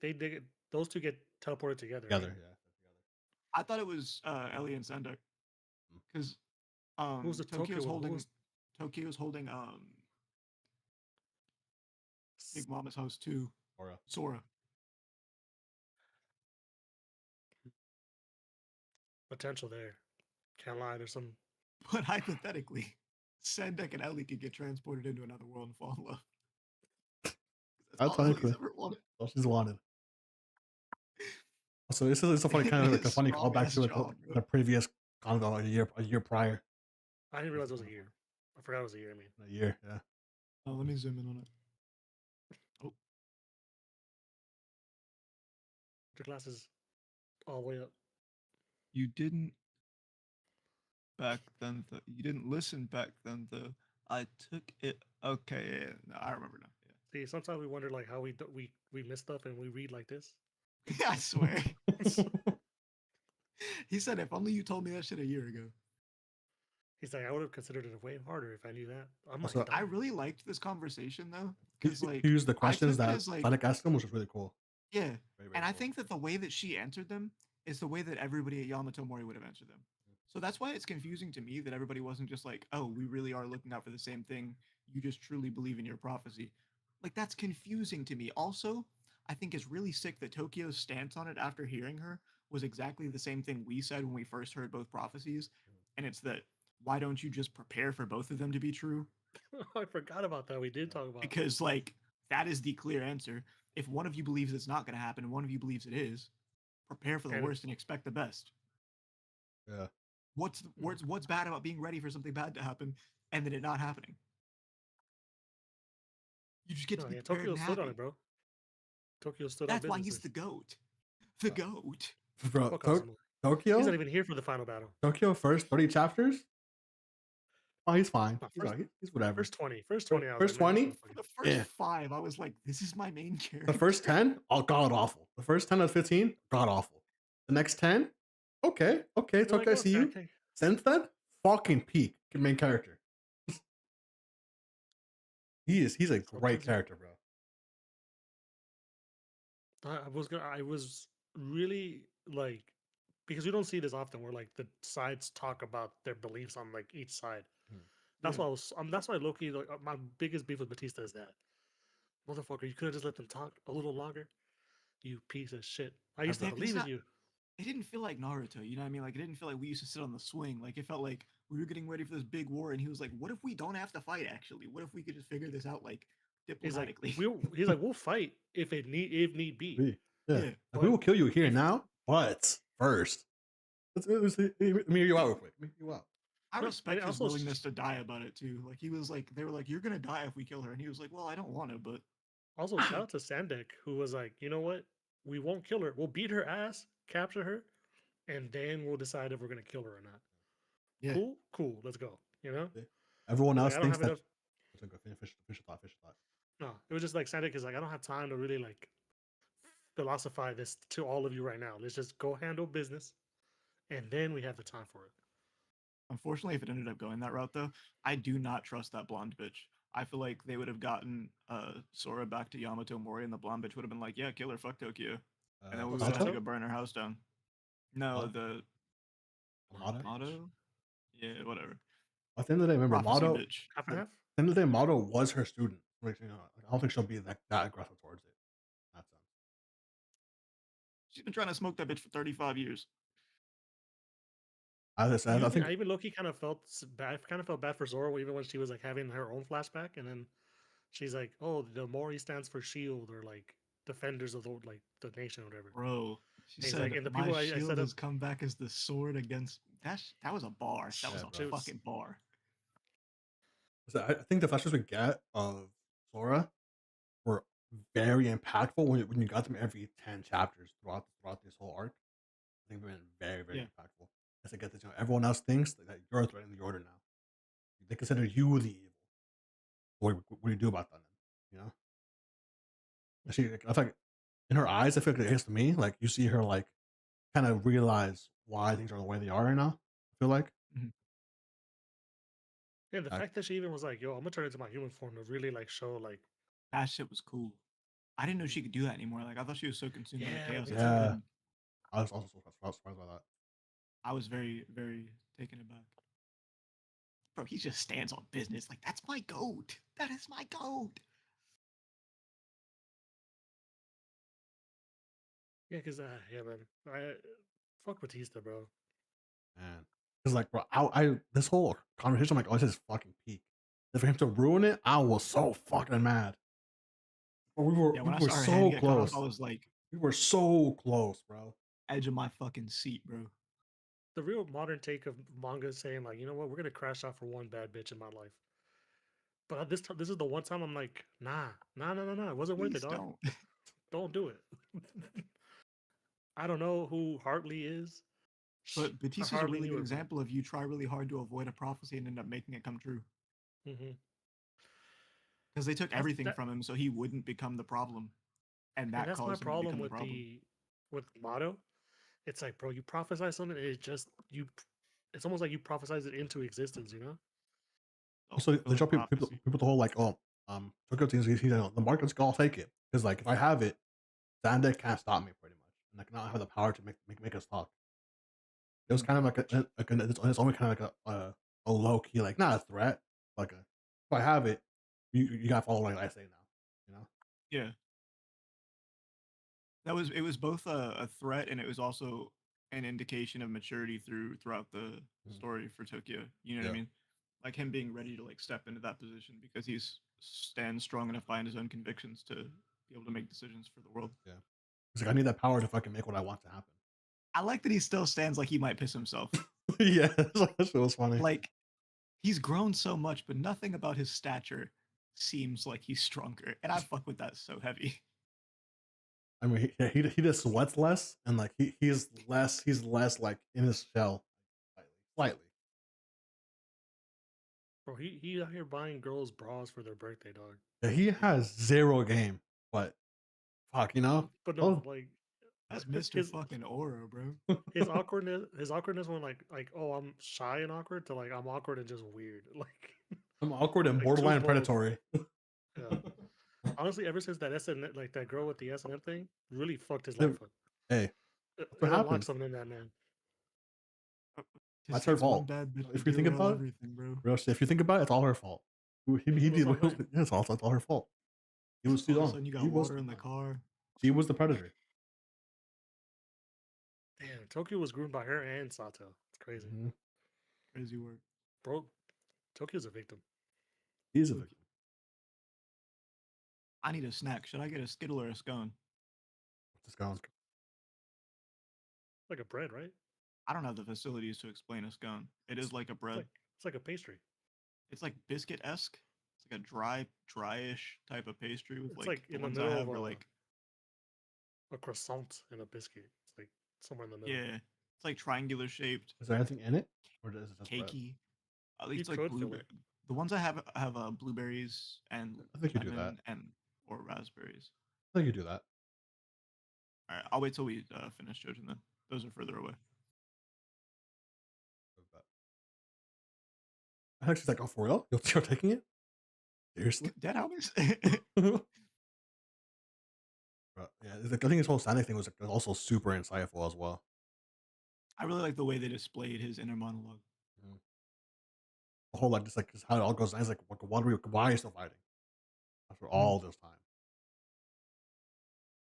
Those two get teleported together. Together, right? yeah. I thought it was Ellie and Sendek because Who's the Tokyo Tokyo's one? holding Who's Tokyo's holding Big Mama's house too. Sora. Sora. potential there? Can't lie. There's some. But hypothetically, Sendek and Ellie could get transported into another world and fall in love. That's all Ellie's ever wanted. All she's wanted. So this is a funny kind of like a funny Strong callback ass to like jaw, bro. the previous convo like a year prior. I didn't realize it was a year. I forgot it was a year. I mean, A year, yeah. Oh, let me zoom in on it. Oh, your glasses all the way up. you didn't back then. You didn't listen back then, though. I took it. Okay, yeah, no, I remember now. See, sometimes we wonder like how we miss stuff and we read like this. Yeah, I swear. He said, "If only you told me that shit a year ago." He's like, I would have considered it way harder if I knew that. I'm like, Also, I dumb. really liked this conversation though, He because like used the I questions took it that as like Sonic asked him, which was really cool. yeah, Very, very and I cool. think that the way that she answered them is the way that everybody at Yamato Mori would have answered them. So that's why it's confusing to me that everybody wasn't just like, "Oh, we really are looking out for the same thing. You just truly believe in your prophecy." Like that's confusing to me. Also, I think it's really sick that Tokyo's stance on it after hearing her was exactly the same thing we said when we first heard both prophecies, and it's that why don't you just prepare for both of them to be true? I forgot about that. We did talk about Because like that is the clear answer. If one of you believes it's not going to happen and one of you believes it is, prepare for the And- worst and expect the best. Yeah. What's bad about being ready for something bad to happen and then it not happening? You just get to no, be yeah, prepared Tokyo and stood on happy. it, bro. Tokyo stood on That's why business. he's the goat. The goat. Bro, Fuck Kazuma. Tokyo? He's not even here for the final battle. Tokyo first 30 chapters? Oh, he's fine. No, He's first- all right. He's whatever. First 20. First 20 hours. First 20? For the first 5, I was like, this is my main character. The first 10? Oh, god awful. The first 10 of 15? God awful. The next 10? Okay. You're Tokyo, like, I see you. okay. Since then, fucking peak main character. He's a great character, bro. I was really like, because we don't see this often where like the sides talk about their beliefs on like each side. That's why that's why Loki, like, my biggest beef with Batista is that motherfucker, you could have just let them talk a little longer. You piece of shit. I used to Yeah, 'cause believe in that- you. It didn't feel like Naruto, you know what I mean? Like it didn't feel like we used to sit on the swing. Like it felt like we were getting ready for this big war, and he was like, "What if we don't have to fight? Actually, what if we could just figure this out like He's like, diplomatically?" he's like, we'll fight if need be. Yeah. Yeah. Like, we will kill you here now, but first, let me hear you out real quick. Let me hear you out. I No, respect and his also willingness to die about it too. Like he was like, they were like, "You're gonna die if we kill her," and he was like, "Well, I don't want to, but Also, shout out to Sandek, who was like, you know what? We won't kill her. We'll beat her ass, capture her, and then we'll decide if we're gonna kill her or not. yeah." Cool. Let's go. You know? Everyone Like, else I don't thinks have that. enough. Finish your thought. No, it was just like Sandek is like, I don't have time to really like philosophize this to all of you right now. Let's just go handle business, and then we have the time for it. Unfortunately, if it ended up going that route, though, I do not trust that blonde bitch. I feel like they would have gotten Sora back to Yamato Mori, and the blonde bitch would have been like, "Yeah, kill her, fuck Tokyo," and then we would have Sato? to go burn her house down. No, What? the Motto? motto. Yeah, whatever. At the end of the day, remember, Prophecy Motto. bitch. Half and half. At the end of the day, Motto was her student. Like, you know, I don't think she'll be that aggressive towards it. In that sense. She's been trying to smoke that bitch for 35 years. As I said, I think I even Loki kind of felt bad. Kind of felt bad for Zoro, even when she was like having her own flashback, and then she's like, "Oh, the Mori stands for Shield, or like defenders of the nation, or whatever." Bro, she He's said, like, and the "My people I shield said has come back as the sword against." That was a bar. That was Yeah, a bro. fucking bar. I think the flashbacks we get of Sora were very impactful when you got them every 10 chapters throughout this whole arc. I think they've been very, very Yeah. impactful. As I get this, everyone else thinks that you're a threat in the order now. They consider you the evil. What do you do about that then? You know? And I feel like in her eyes, I feel like it to me, like you see her like kind of realize why things are the way they are right now. I feel like. Mhm. Yeah, the Like, fact that she even was like, "Yo, I'm gonna turn into my human form" to really like show like, That shit was cool. I didn't know she could do that anymore. Like I thought she was so consumed by the yeah, chaos me that she too. yeah, couldn't. I was also surprised by that. I was very, very taken aback. Bro, he just stands on business. Like that's my goat. That is my goat. Yeah, because yeah, man, I fuck Batista, bro. Man, because like, bro, I this whole conversation, I'm like, oh, this is fucking peak. And for him to ruin it, I was so fucking mad. But Yeah, we when I were saw her hand so get cut off, I close. was like We were so close, bro. edge of my fucking seat, bro. The real modern take of manga is saying like, you know what, we're gonna crash out for one bad bitch in my life. But this time, this is the one time I'm like, nah. It wasn't worth it, Please dog. don't. Don't do it. I don't know who Hartley is. But I Batista's a hardly really knew good her, but example of you try really hard to avoid a prophecy and end up making it come true. hmm Because they took that's everything that, from him so he wouldn't become the problem. And and that that's my caused him to problem become the problem. with motto. It's like, bro, you prophesy something, it just you. It's almost like you prophesize it into existence, you know? So they Self-fulfilling tell prophecy. people the whole like, oh, Tokyo things. The market's gonna take it because like if I have it, Sandek can't stop me pretty much, and I cannot have the power to make us talk. It was Mhm. kind of like it's only kind of like a low key like not a threat, like a if I have it, you gotta follow like I say now, you know. Yeah. It was both a threat and it was also an indication of maturity throughout the Mhm. story for Tokyo. You know what I Yeah, mean? Like him being ready to like step into that position because he's stands strong enough behind his own convictions to be able to make decisions for the world. yeah. It's like I need that power to fucking make what I want to happen. I like that he still stands like he might piss himself. Yeah, that shit was funny. Like he's grown so much, but nothing about his stature seems like he's stronger. And I fuck with that so heavy. I mean, he just sweats less, and like he's less like in his shell, slightly. Bro, he out here buying girls bras for their birthday, dog. Yeah, he has zero game, but fuck, you know. But no, Oh, like That's Mr. his fucking Aura, bro. his awkwardness went like, oh, I'm shy and awkward to like I'm awkward and just weird. I'm awkward and Like two borderline poles. predatory. Yeah. Honestly, ever since that SN like that girl with the SNM thing really fucked his life up. Hey, It, that's it what unlocked happens. something in that man. That's her It's one fault. bad bitch to If you think derail about it, everything, bro. real shit, if you think about it, it's all her fault. He It's did. all her. Yeah, it's all her fault. He was too All of a young. sudden, you He got was water too in the young. car. She was the predator. Damn, Tokyo was groomed by her and Sato. It's crazy. Mhm. Crazy work. Bro, Tokyo's a victim. He's a Look, victim. I need a snack. Should I get a Skittle or a scone? What's this going? Like a bread, right? I don't have the facilities to explain a scone. It is like a It's bread. like it's like a pastry. It's like biscuit esque. It's like a dryish type of pastry with It's like like the in the ones I middle of have are like, a croissant and a biscuit. It's like somewhere in the middle. yeah, it's like triangular shaped, Is there anything in it, or is it just bread? cakey. At You least like could fill blueberry. it. The ones I have blueberries and I think you do that. lemon and or raspberries. I think you do that. All right, I'll wait till we finish judging them. Those are further away. I think she's like, oh, for real? You're taking it? Seriously? Dead hours. But yeah, I think his whole Sonic thing was like, also super insightful as well. I really like the way they displayed his inner monologue. Mhm. The whole just how it all goes down. It's like, why are you still fighting after Mhm. all this time?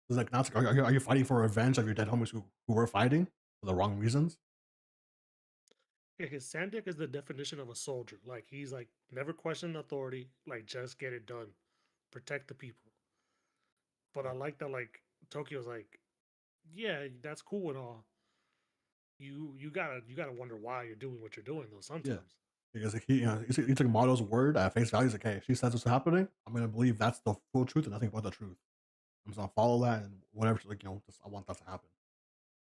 It's like, now it's like, are you fighting for revenge of your dead homies who were fighting for the wrong reasons? Yeah, because Sandik is the definition of a soldier. Like he's like never question authority. Like just get it done, protect the people. But I like that. Like Tokyo's like, yeah, that's cool and all. You gotta wonder why you're doing what you're doing though. Yeah, Sometimes. because like, he took Mato's word at face value. He's like, hey, if she says what's happening, I'm gonna believe that's the full truth and nothing but the truth. I'm just gonna follow that and whatever. Like just I want that to happen.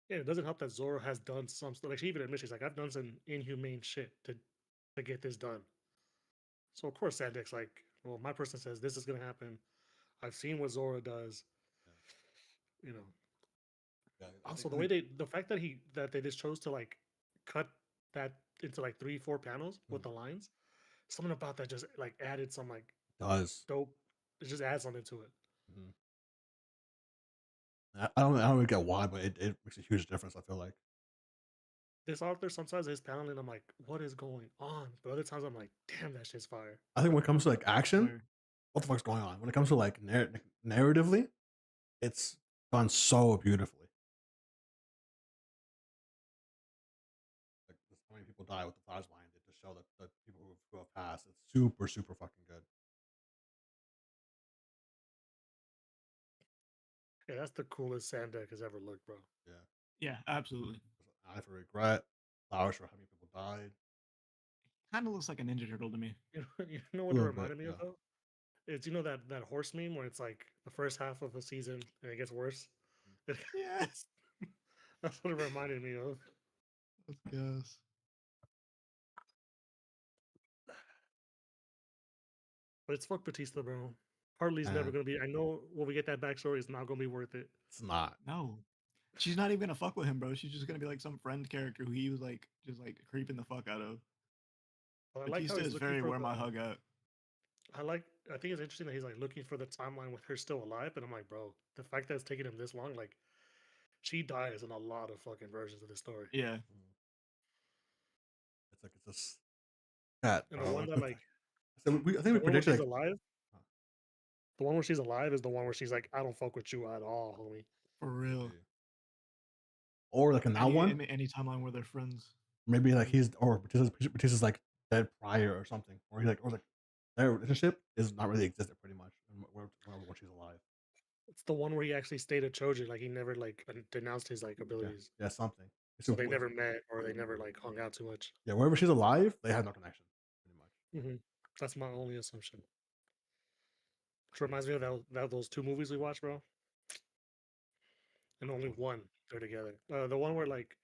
Yeah, it doesn't help that Zoro has done some stuff. Like she even admits she's like, I've done some inhumane shit to get this done. So of course Sandek's like, well, my person says this is gonna happen. I've seen what Zoro does. Yeah, You know. yeah. Also, I think the fact that they just chose to like cut that into like 3, 4 panels with the lines, something about that just like added some like does. dope. It just adds something to it. Mhm. I don't really get why, but it makes a huge difference. I feel like This author sometimes his paneling, I'm like, what is going on? But other times I'm like, damn, that shit's fire. I think when it comes to like action, Where what the fuck's going on? When it comes to like narratively, it's done so beautifully. Like just how many people die with the flash line to show that the people who have passed. It's super super fucking good. Yeah, that's the coolest Sandek has ever looked, bro. Yeah, yeah, absolutely. Eye for Regret, Flowers for how many people died. Kind of looks like a Ninja Turtle to me. You know A what it little bit, reminded me of yeah. though? It's that horse meme where it's like the first half of a season and it gets worse. Yeah, That's what it reminded me of. let's guess. But it's fuck Batista, bro. Harley's never And gonna be. I know when we get that backstory, it's not gonna be worth it. it's not. No, she's not even gonna fuck with him, bro. She's just gonna be like some friend character who he was like just like creeping the fuck out of. But I like how Batista he's is looking very for where my the. hug at. I think it's interesting that he's like looking for the timeline with her still alive, but I'm like, bro, the fact that it's taking him this long, like she dies in a lot of fucking versions of the story. Yeah, Mm. It's like it's just that, And the bro. one Like that like so I think the we one where predicted she's like alive, uh, the one where she's alive is the one where she's like, I don't fuck with you at all, homie. for yeah. real. Or like in that one, Any timeline where they're friends. maybe like he's or Batista's like dead prior or something, or he's like or like their relationship is not really existed pretty much when she's alive. It's the one where he actually stayed a Choujin, like he never like denounced his like Yeah, abilities, yeah, something. so they never met or they never like hung out too much. Yeah, wherever she's alive, they have no connection, pretty much. That's my only assumption. Which reminds me of those 2 movies we watched, bro, and only Well, one they're together. The one where like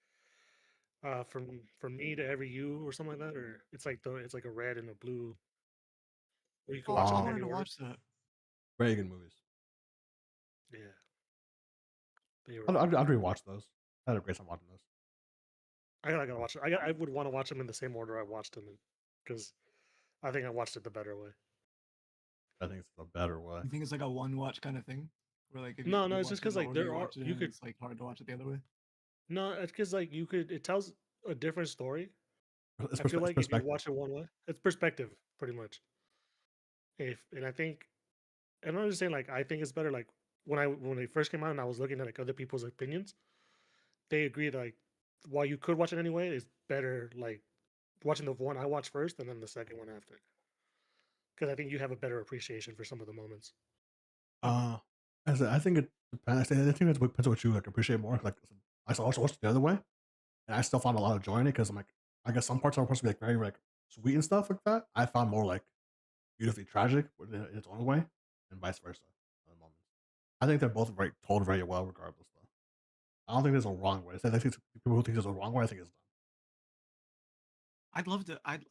from me to every you or something like that, or it's like a red and a blue where you can watch Oh, them I in wanted any to order. watch that. very good movies. Yeah, they were I'd fire. rewatch those. I had a great time watching those. I gotta watch it. I would want to watch them in the same order I watched them in, because I think I watched it the better way. I think it's a better way. You think it's like a one watch kind of thing, where like No, if no, you it's just watch it in because the like order you there are watch it you in, could it's like hard to watch it the other way. no, it's because like it tells a different story. It's, I feel it's like if you perspective. watch it one way, it's perspective pretty much. If and I think and I'm just saying like I think it's better like when it first came out and I was looking at like other people's opinions, they agree that like while you could watch it anyway, it's better like watching the one I watched first and then the second one after. Because I think you have a better appreciation for some of the moments. Okay. I said, I think it depends. I think it depends on what you like appreciate more. Like I also watched it the other way, and I still found a lot of joy in it because I'm like, I guess some parts are supposed to be like very like sweet and stuff like that. I found more like beautifully tragic in its own way, and vice versa. At the moment, I think they're both very told very well, regardless. Though I don't think there's a wrong way. I think people who think there's a wrong way, I think it's done. I'd love to. I've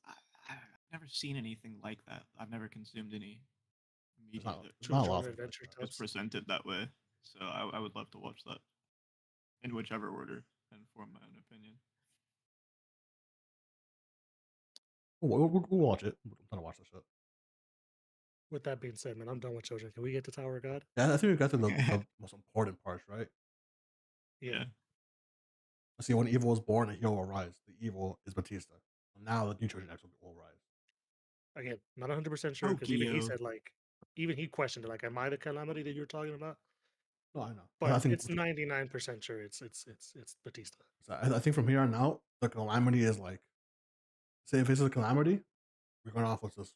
never seen anything like that. I've never consumed any media that There's not Choose a your lot own of things like adventure that. was types. presented that way. So I would love to watch that in whichever order and form my own opinion. We'll watch it. I'm trying to watch this shit. With that being said, man, I'm done with Choujin. Can we get to Tower of God? Yeah, I think we got to the most important parts, right? Yeah. Yeah. See, when evil is born, a hero will rise. The evil is Batista. Now the new Choujin X will rise. Again, not 100% sure because even he Tokyo. said like, even he questioned it, like, am I the calamity that you're talking about? No, I know. I But think it's 99% sure it's Batista. so I think from here on out, the calamity is like, say if it's a calamity, we're going off with this.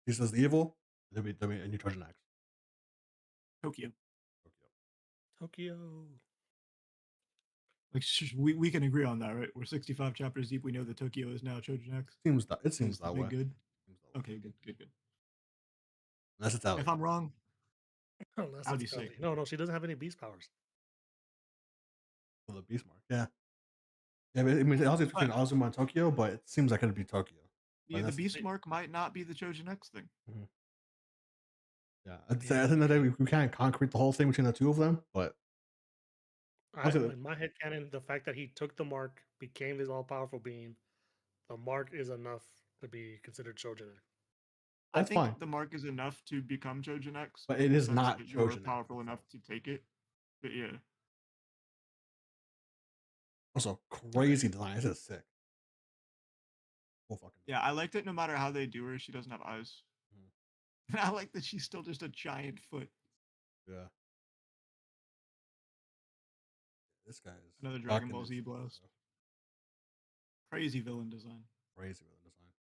He says the evil, there'll be a new Trojan X. Tokyo. Tokyo. Tokyo. Like we can agree on that, right? We're 65 chapters deep. We know that Tokyo is now Choujin X. It seems Is the that way. big good. Seems that way. Okay, good. Unless it's LA. If I'm wrong, Unless That would it's be sick. Ellie. No, she doesn't have any beast powers. For the Beast Mark. Yeah. Yeah, but, I mean, it also between But Azuma and Tokyo, but it seems like it'd be Tokyo. yeah, But the that's Beast Mark might not be the Choujin X thing. Mhm. Yeah. I'd say Yeah, I think that we can't concrete the whole thing between the two of them, but also in my head canon, the fact that he took the mark, became this all powerful being, the mark is enough to be considered Choujin. I that's fine. think the mark is enough to become Choujin X But it in the is sense not that you are Choujin X powerful enough itself. to take it. But yeah, Also, Okay. crazy design. This is sick. Full fucking yeah, I liked it no matter how they do her. She doesn't have eyes. Mhm. And I like that she's still just a giant foot. Yeah. This guy is Another Dragon rocking Ball his Z face, blast. bro. Crazy villain design. Crazy with the design.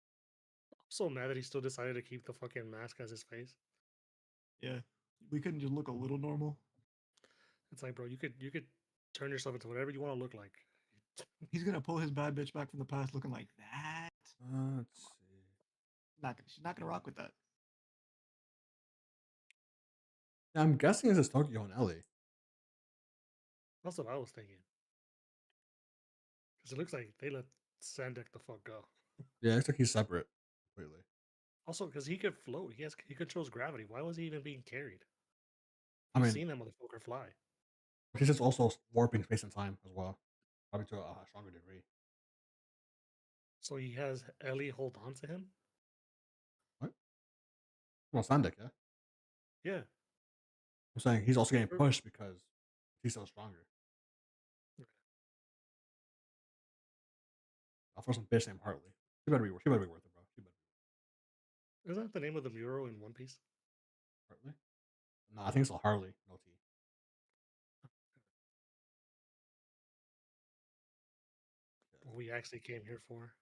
I'm so mad that he still decided to keep the fucking mask as his face. Yeah, we couldn't just look a little normal. It's like, bro, you could turn yourself into whatever you want to look like. He's gonna pull his bad bitch back from the past looking like that. Let's see. She's not gonna rock with that. Yeah, I'm guessing this is Tokyo and Ellie. That's what I was thinking. Because it looks like they let Sandek the fuck go. Yeah, it looks like he's separate completely. Also, because he could float, he controls gravity. Why was he even being carried? I You've mean, seen that motherfucker fly. he's just also warping space and time as well, probably to a stronger degree. So he has Ellie hold on to him. What? Well, Sandek, yeah. Yeah. I'm saying he's also getting Er, pushed because he's so stronger. I'll throw some bitch named Hartley. She better be worth it, bro. She better Isn't that the name of the mural in One Piece? be Hartley. No, I think it's a Harley. No T. Yeah. What we actually came here for.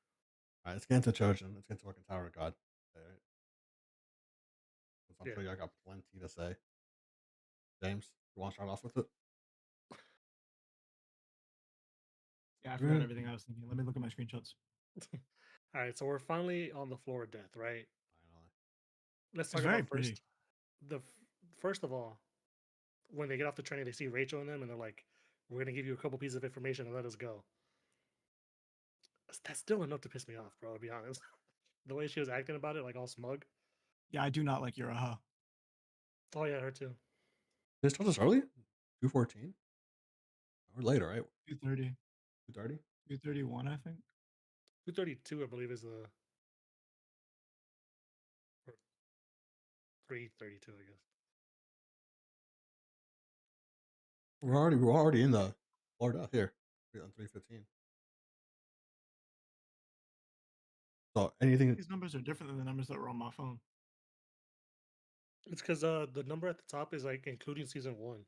All right, let's get into Choujin. Let's get into fucking Tower of God. All right. 'Cause I'm Yeah. sure you got plenty to say. James, you want to start off with it? Yeah, I forgot Yeah. everything I was thinking. Let me look at my screenshots. All right, so we're finally on the floor of death, right? Finally. Let's It's talk very about pretty. first of all, when they get off the train, they see Rachel and them, and they're like, "We're gonna give you a couple pieces of information and let us go." That's still enough to piss me off, bro. To be honest, the way she was acting about it, like all smug. Yeah, I do not like Uraha. Oh yeah, her too. They start this early? 2:14? Or later, right? 230, 2:30? 231, I think. 232, I believe, is the or 332, I guess. We're already in the Florida here. On 3:15. So anything These numbers are different than the numbers that were on my phone. It's because the number at the top is like including season one.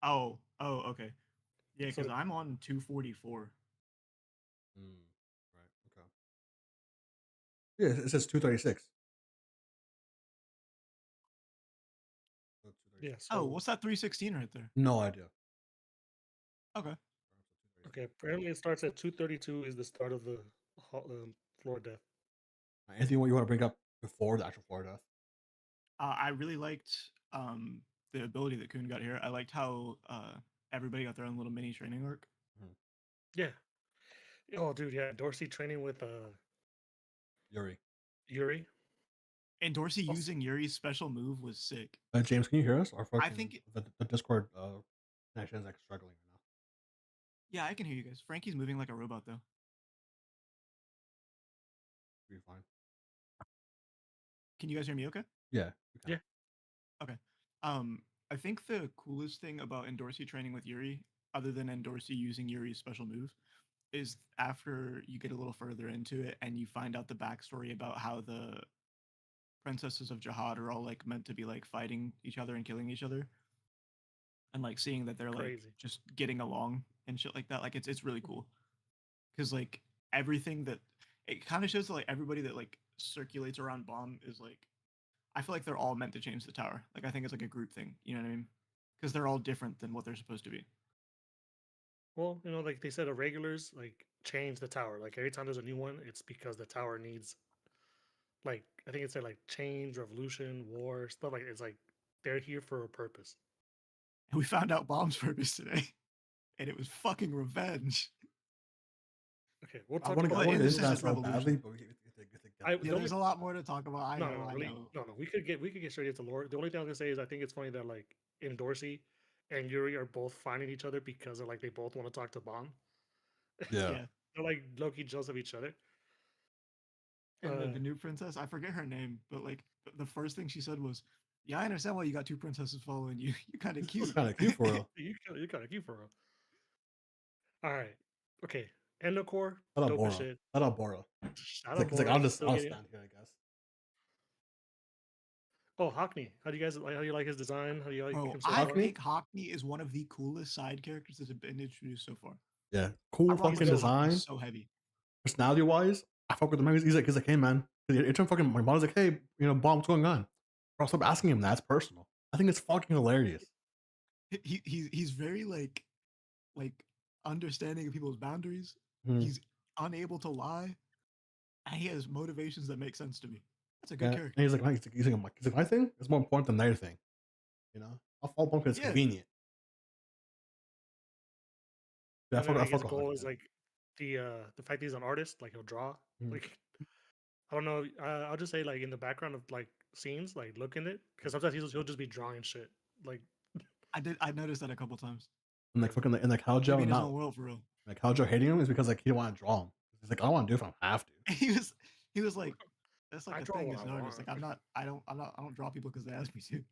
Oh, okay. Yeah, So because I'm on 244. right, okay. Yeah, it says 2:36. So yeah, 2:36. Oh, so what's that 316 right there? No idea. Okay. okay. Apparently, it starts at 232 is the start of the floor death. Anything what you want to bring up before the actual Florida death? I really liked the ability that Kuhn got here. I liked how everybody got their own little mini training arc. Mhm. Yeah. Oh, dude, yeah. Dorsey training with Yuri. Yuri. And Dorsey Also, using Yuri's special move was sick. James, can you hear us? Our I fucking think, the Discord connection is like struggling right now. yeah, I can hear you guys. Frankie's moving like a robot though. Be fine. Can you guys hear me okay? Yeah, we can. yeah. Okay. Um, I think the coolest thing about Endorsi training with Yuri, other than Endorsi using Yuri's special move, is after you get a little further into it and you find out the backstory about how the princesses of Jihad are all like meant to be like fighting each other and killing each other, and like seeing that they're like Crazy. just getting along and shit like that. Like it's really cool because like everything that it kind of shows that like everybody that like circulates around Bomb is like I feel like they're all meant to change the tower. Like I think it's like a group thing. You know what I mean? Because they're all different than what they're supposed to be. Well, like they said, irregulars like change the tower. Like every time there's a new one, it's because the tower needs like I think it said like change, revolution, war, stuff like it's like they're here for a purpose. And we found out Bomb's purpose today, and it was fucking revenge. Okay, we'll I talk want to about get in into this that is so revolution. badly, but we get to get I- there. Yeah, the there's a lot more to talk about. I know. no. We could get straight into lore. The only thing I was gonna say is I think it's funny that like in Dorsey and Yuri are both finding each other because they're like they both want to talk to Bomb. Yeah. Yeah. They're like low-key jealous of each other. And the new princess, I forget her name, but like the first thing she said was, "Yeah, I understand why you got two princesses following you. You're kind of cute." Kind of cute for real. You kind of cute for real. All right, okay. Endocore, Shout out dope as Bora. shit. Shout out Bora. Shout It's out like Bora, I'll he's just still I'll getting- stand here, I guess. Oh, Hockney. How do you guys like? How do you like his design? How do you like Bro, him so I far? think Hockney is one of the coolest side characters that have been introduced so far. Yeah, cool I rock fucking with Hockney design. so heavy. Personality wise, I fuck with him. He's like, hey man, it's fucking. My mom's like, hey, Bomb, what's going on? Bro, stop asking him that. It's personal. I think it's fucking hilarious. He's very like understanding of people's boundaries. Hmm. He's unable to lie, and he has motivations that make sense to me. That's a good character. And he's like, my thing is more important than their thing. I'll follow Bomb because it's convenient. Yeah, And then, like, his with goal Hockney, is man. like the fact that he's an artist. Like he'll draw. Mhm. Like I don't know. I'll just say like in the background of like scenes, like look in it because sometimes he'll just be drawing shit. Like I noticed that a couple times. And like fucking and like how Joe Maybe in his not own world for real. like how Joe hating him is because like he didn't want to draw him. He's like, I don't want to do it if I have to. He was like, that's like I a draw thing what as I an artist. want. Like I don't draw people because they ask me to.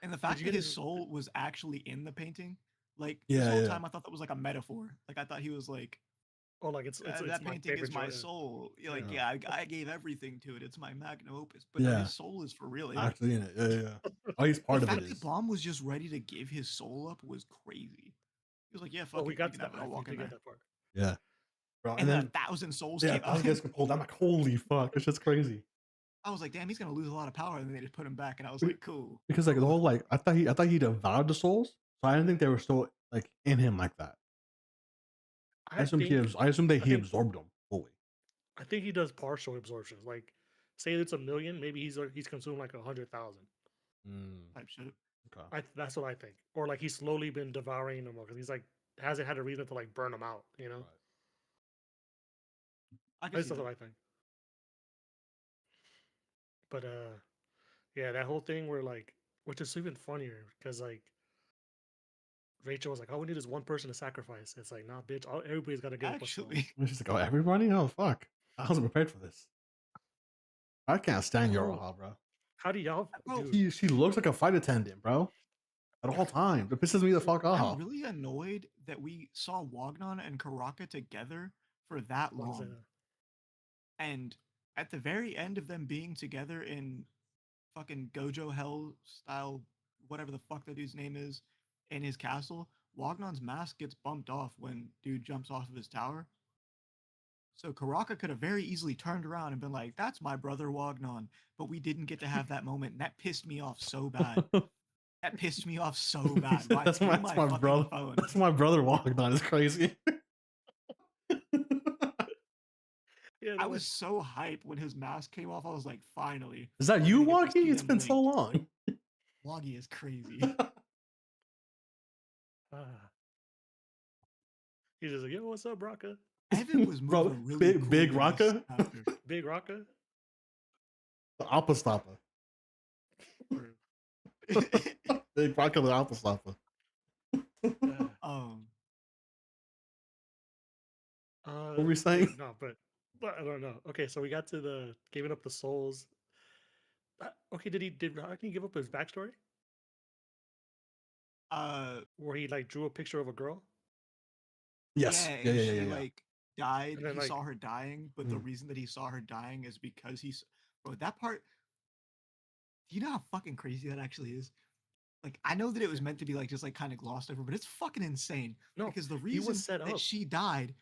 And the fact you that get his his- soul was actually in the painting, like Yeah, this whole yeah. time I thought that was like a metaphor. Like I thought he was like, oh, like it's that my painting is favorite my draw- soul. You're like, Yeah. yeah, I gave everything to it. It's my magnum opus. But no, Yeah. his soul is for real. Actually in it. Yeah. Oh, he's part The of fact it that is. Blom was just ready to give his soul up was crazy. He was like, yeah, fuck Oh, we it, got you to can have that. it. I'll We walk in did there. get that part. Yeah. Bro, And then then 1,000 souls yeah, came I was out. gonna get pulled. I'm like, holy fuck, it's just crazy. I was like, damn, he's gonna lose a lot of power, and then they just put him back, and I was like, cool. Because like the whole like I thought he devoured the souls, so I didn't think they were still like in him like that. I assumed he absorbed them fully. I think he does partial absorptions. Like, say it's 1,000,000, maybe he's consumed like 100,000. Type shit. Okay. That's what I think. Or like he's slowly been devouring them because he's like hasn't had a reason to like burn them out. You know, Right. I can that's see what that. I think. But yeah, that whole thing where like, which is even funnier because like Rachel was like, "All we need is one person to sacrifice." It's like, nah, bitch. Everybody's got to give up a soul. Actually, And she's like, oh, everybody? Oh fuck, I wasn't prepared for this. I can't stand Yoroha, bro. How do y'all? Bro, Dude, She looks like a flight attendant, bro. At all times, it pisses me the fuck I'm off. really annoyed that we saw Wagnon and Karaka together for that what is long. it? And at the very end of them being together in fucking Gojo Hell style, whatever the fuck that dude's name is, in his castle, Wagnon's mask gets bumped off when dude jumps off of his tower. So Karaka could have very easily turned around and been like, that's my brother Wagnon. But we didn't get to have that moment. And that pissed me off so bad. That pissed me off so bad. Why That's threw my fucking brother. phone. That's my brother walking on. It's crazy. Yeah, I was so hyped when his mask came off. I was like, finally. Is that we're you, gonna get to Wagi? see It's them been so linked. long. Wagi is crazy. He's just like, yo, what's up, Raka? Evan was Bro, moving really cool big in this Raka? chapter. Big Raka? The Alpha Stopper. Big Raka, the Alpha Stopper. um, What were we saying? No, but I don't know. Okay, so we got to the giving up the souls. Okay, did Hockney give up his backstory where he like drew a picture of a girl? Yes. yeah, Yeah. she like died. And then, He like- saw her dying, but the reason that he saw her dying is because bro, that part. Do you know how fucking crazy that actually is? Like, I know that it was meant to be like just like kind of glossed over, but it's fucking insane. No, because the he was reason set that up. she died,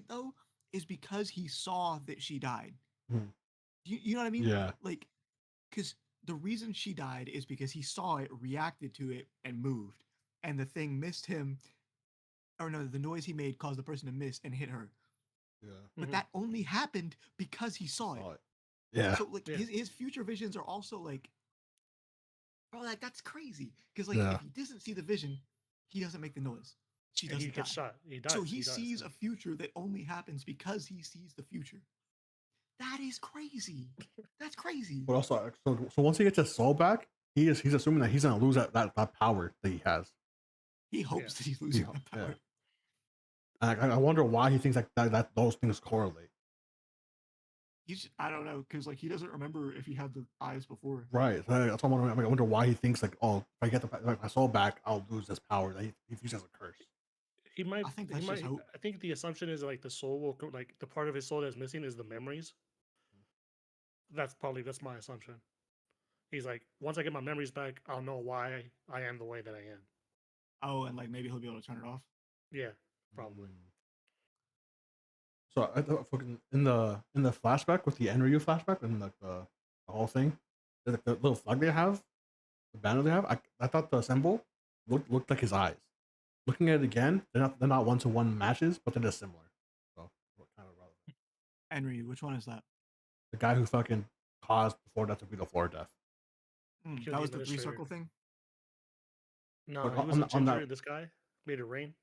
though, is because he saw that she died. Hmm. You know what I mean? Yeah. Like, because the reason she died is because he saw it, reacted to it, and moved, and the thing missed him. Or no, the noise he made caused the person to miss and hit her. Yeah. But that only happened because he saw it. Yeah. So like Yeah. his future visions are also like Bro, like that's crazy. Because like Yeah. if he doesn't see the vision, he doesn't make the noise. She And he doesn't die. gets shot. He dies. So he dies. sees a future that only happens because he sees the future. That is crazy. That's crazy. But also, so once he gets his soul back, he's assuming that he's gonna lose that power that he has. He hopes that he's losing that power. Yeah. I wonder why he thinks like that those things correlate. I don't know, because like he doesn't remember if he had the eyes before. Right. So that's what I'm wondering. I wonder why he thinks like, oh, if I get my soul back, I'll lose this power that he views as a curse. He might. I think He that's might. just hope. I think the assumption is like the soul will like the part of his soul that's missing is the memories. That's my assumption. He's like, once I get my memories back, I'll know why I am the way that I am. Oh, and like maybe he'll be able to turn it off. Yeah, probably. So I thought in the flashback with the Enryu flashback and like the whole thing, the little flag they have, the banner they have, I thought the symbol looked like his eyes. Looking at it again, they're not one to one matches, but they're just similar. So what kind of relevant? Enryu, which one is that? The guy who fucking caused before that to be the floor death. That was the 3-circle thing? No, Like, he was a ginger, this guy made it rain.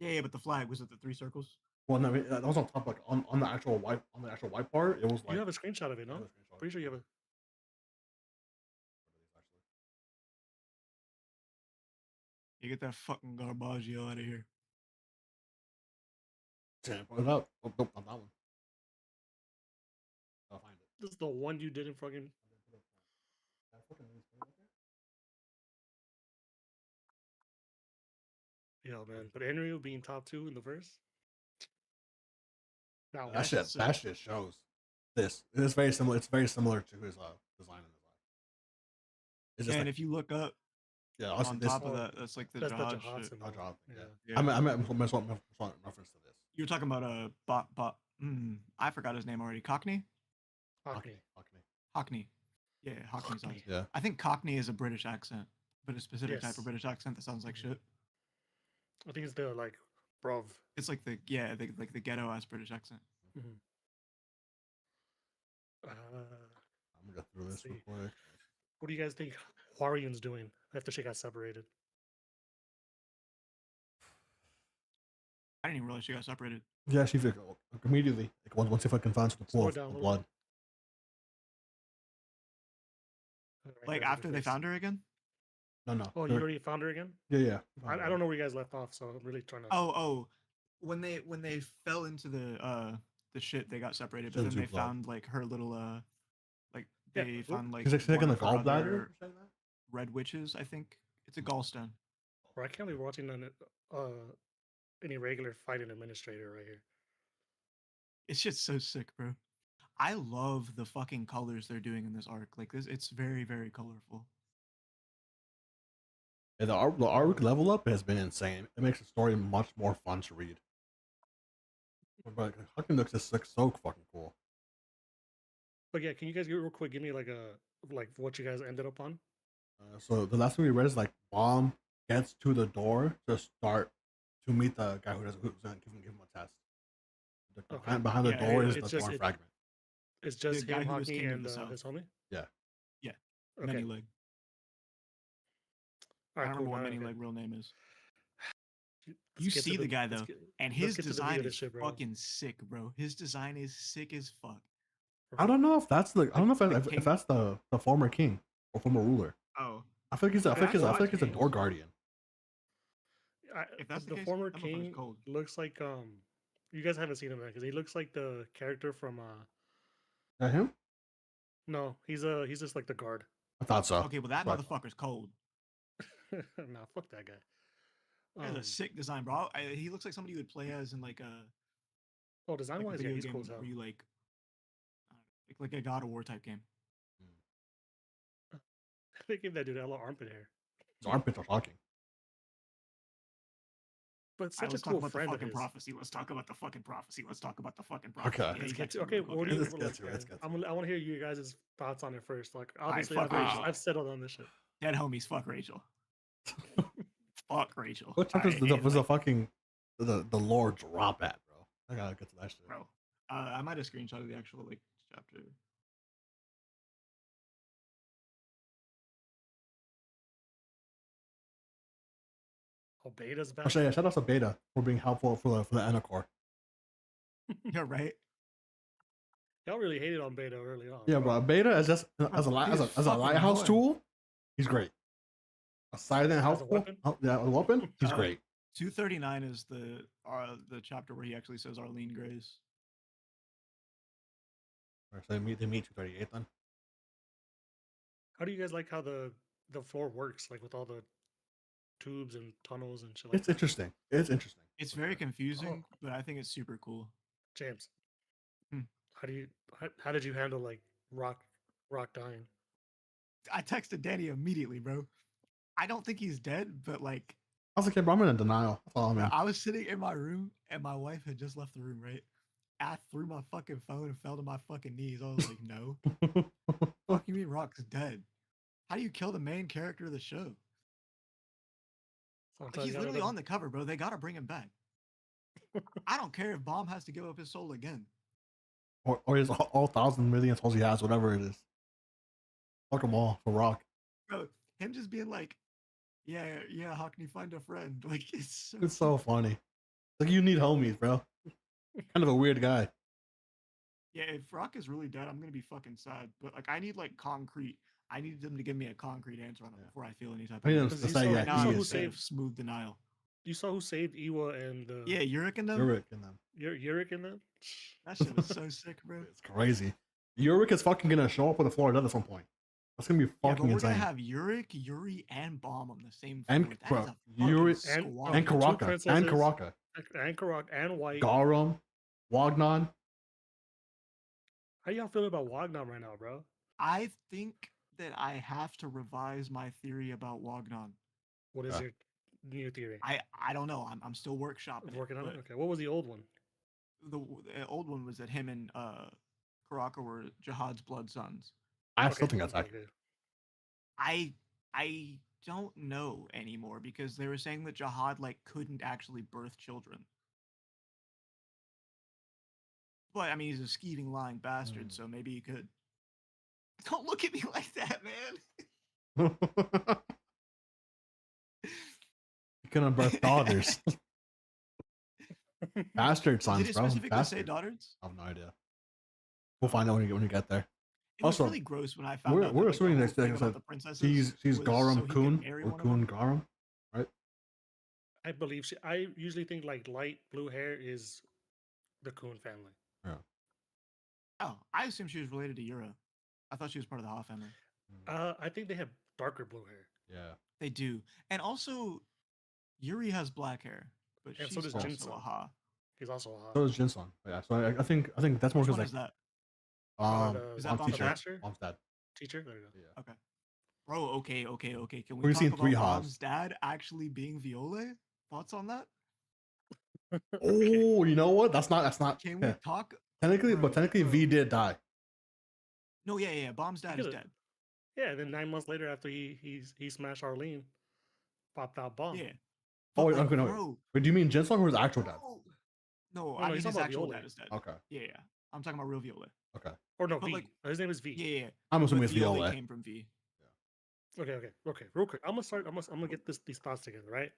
Yeah, but the flag, was it the 3 circles? Well, no, that was on top, like on the actual white part. It was like you have a screenshot of it, no? Pretty sure you have a. You get that fucking Garbaggio out of here. Damn, put it up. Oh, nope, not that one. I'll find it. This is the one you didn't fucking. Yo, man, but Enryu being top 2 in the verse. That shit shows. This is very similar. It's very similar to his design in his eye. It's just if you look up, on top of that, that's like the Jihad shit. Yeah. I meant reference to this. You're talking about I forgot his name already. Cockney. Hockney. Yeah, Hockney's eyes. Yeah. I think Cockney is a British accent, but a specific type of British accent that sounds like shit. I think it's the like, bruv. It's like the ghetto ass British accent. Mm-hmm. I'm gonna go through this real quick. What do you guys think Hwarion's doing after she got separated? I didn't even realize she got separated. Yeah, she immediately. Like once if I can find the pool of blood. Like after they found her again? No. Oh, you already found her again? Yeah. I don't know where you guys left off, so I'm really trying to. Oh, when they fell into the shit, they got separated, but then they found like her little they found like she's like in the gallbladder. Red witches, I think it's a gallstone. Or I can't be watching any regular fighting administrator right here. It's just so sick, bro. I love the fucking colors they're doing in this arc. Like this, it's very, very colorful. Yeah, the arc level up has been insane. It makes the story much more fun to read. But fucking looks just so fucking cool. But yeah, can you guys real quick give me like what you guys ended up on? So the last thing we read is like Bomb gets to the door to meet the guy who's gonna give him a test. Behind the door is the thorn fragment. It's just him, Hockney, and his homie? Yeah. Okay. Many Leg. I don't remember what Many Leg real name is. You see the guy though, and his design is fucking sick, bro. His design is sick as fuck. I don't know if that's if that's the former king or former ruler. Oh, I feel like he's a door guardian. If that's the former king looks like you guys haven't seen him because he looks like the character from That him? No, he's just like the guard. I thought so. Okay, well that motherfucker's cold. Nah, fuck that guy. That's a sick design, bro. He looks like somebody you would play as in like a. Oh, design wise, yeah, he's cool as hell. Where you like a God of War type game. They gave that dude a lot of armpit hair. His armpits are talking. But such a cool friend of his. Prophecy. Let's talk about the fucking prophecy. Okay. Okay. I want to hear you guys' thoughts on it first. Like, obviously, I've settled on this shit. Dead homies, fuck Rachel. Fuck Rachel. What chapter was the fucking the lore drop at, bro? I gotta get to that shit, bro. I might have screenshotted the actual like chapter. Oh, Beta's back. Actually, yeah, shout out to Beta for being helpful for the Anacore. Yeah, right. Y'all really hated on Beta early on. Yeah, bro. Beta is just as a He's as a fucking lighthouse annoying. tool. He's great. Aside than As a helpful, weapon? yeah, a weapon. He's great. 239 is the chapter where he actually says Arlene Grace. So they meet 238 then. How do you guys like how the floor works, like with all the tubes and tunnels and shit like It's that? interesting. It's interesting. It's very confusing, but I think it's super cool. James, Hmm. how did you handle like Rock dying? I texted Danny immediately, bro. I don't think he's dead, but like I was like, yeah, bro, I'm in denial. That's all I mean. I was sitting in my room and my wife had just left the room, right? I threw my fucking phone and fell to my fucking knees. I was like, no. Fuck you mean Rock's dead? How do you kill the main character of the show? Sometimes He's you gotta literally let him- on the cover, bro. They gotta bring him back. I don't care if Bomb has to give up his soul again. or his all 1,000,000,000 souls he has, whatever it is. Fuck them all for Rock. Bro, him just being like, yeah, how can you find a friend? Like, it's so funny. Like, you need homies, bro. Kind of a weird guy. Yeah, if Rock is really dead, I'm gonna be fucking sad. But like, I need like concrete. I need them to give me a concrete answer on it before I feel any type I need of. them Because to you say, saw- yeah, you Now saw I'm who just saved- smooth denial. You saw who saved Iwa and Yeah, Yurik and them. Yurik in them. Yurik in them? That shit was so sick, bro. It's crazy. Yurik is fucking gonna show up with a floor dead at some point. That's gonna be Yeah, but fucking we're insane. gonna have Yurik, Yuri, and Bomb on the same floor. And That is bro, a fucking Yuri squad. and two Karaka princesses. and Karaka, And Karak and White. Garum, Wagnon. How y'all feeling about Wagnon right now, bro? I think that I have to revise my theory about Wagnon. What is your new theory? I don't know. I'm still workshopping Working it. on But it? Okay. What was the old one? the old one was that him and Karaka were Jihad's blood sons. I still think that's okay, accurate. I don't know anymore because they were saying that Jihad like couldn't actually birth children. But I mean, he's a skeeving, lying bastard, so maybe he could. Don't look at me like that, man. You couldn't birth daughters. Bastard sons, Did it bro. specifically say Bastard. daughters? I have no idea. We'll find out when you get there. It Also, was really gross when I found we're out. we're that, like, assuming the that whole thing that about the princesses she's was Garum so he could Kun marry or one of them. Kun Garum, right? I believe I usually think like light blue hair is the Coon family. Oh, I assume she was related to Yura. I thought she was part of the Ha family. I think they have darker blue hair. Yeah. They do, and also Yuri has black hair, but And so she's does also Jinsun. a Ha. He's also a So Ha. is Jinsun. Yeah. So I think that's more Which because one like is that? Is that mom's Bomb teacher, Master? mom's dad. Teacher? There you go. Yeah. Okay. Bro, okay. Can we We've talk seen about 3 Ha's. Bomb's dad actually being Viole? Thoughts on that? Oh, you know what? That's not. Can we Yeah. talk? Technically, Bro, but technically, bro. V did die. No, yeah. Bomb's dad is could've- dead. Yeah, and then 9 months later, after he smashed Arlene, popped out Bomb. Yeah. Oh, But, wait, like, okay, no. bro, Wait, do you mean Jinsung or his actual dad? no. No, I mean he's his talking about actual Viole. dad is dead. Okay. Yeah. I'm talking about real Viola. Okay. Or no, But, V. like- His name is V. Yeah. I'm assuming But it's Viola. came from V. Okay. Real quick. I'm gonna get these thoughts together, right?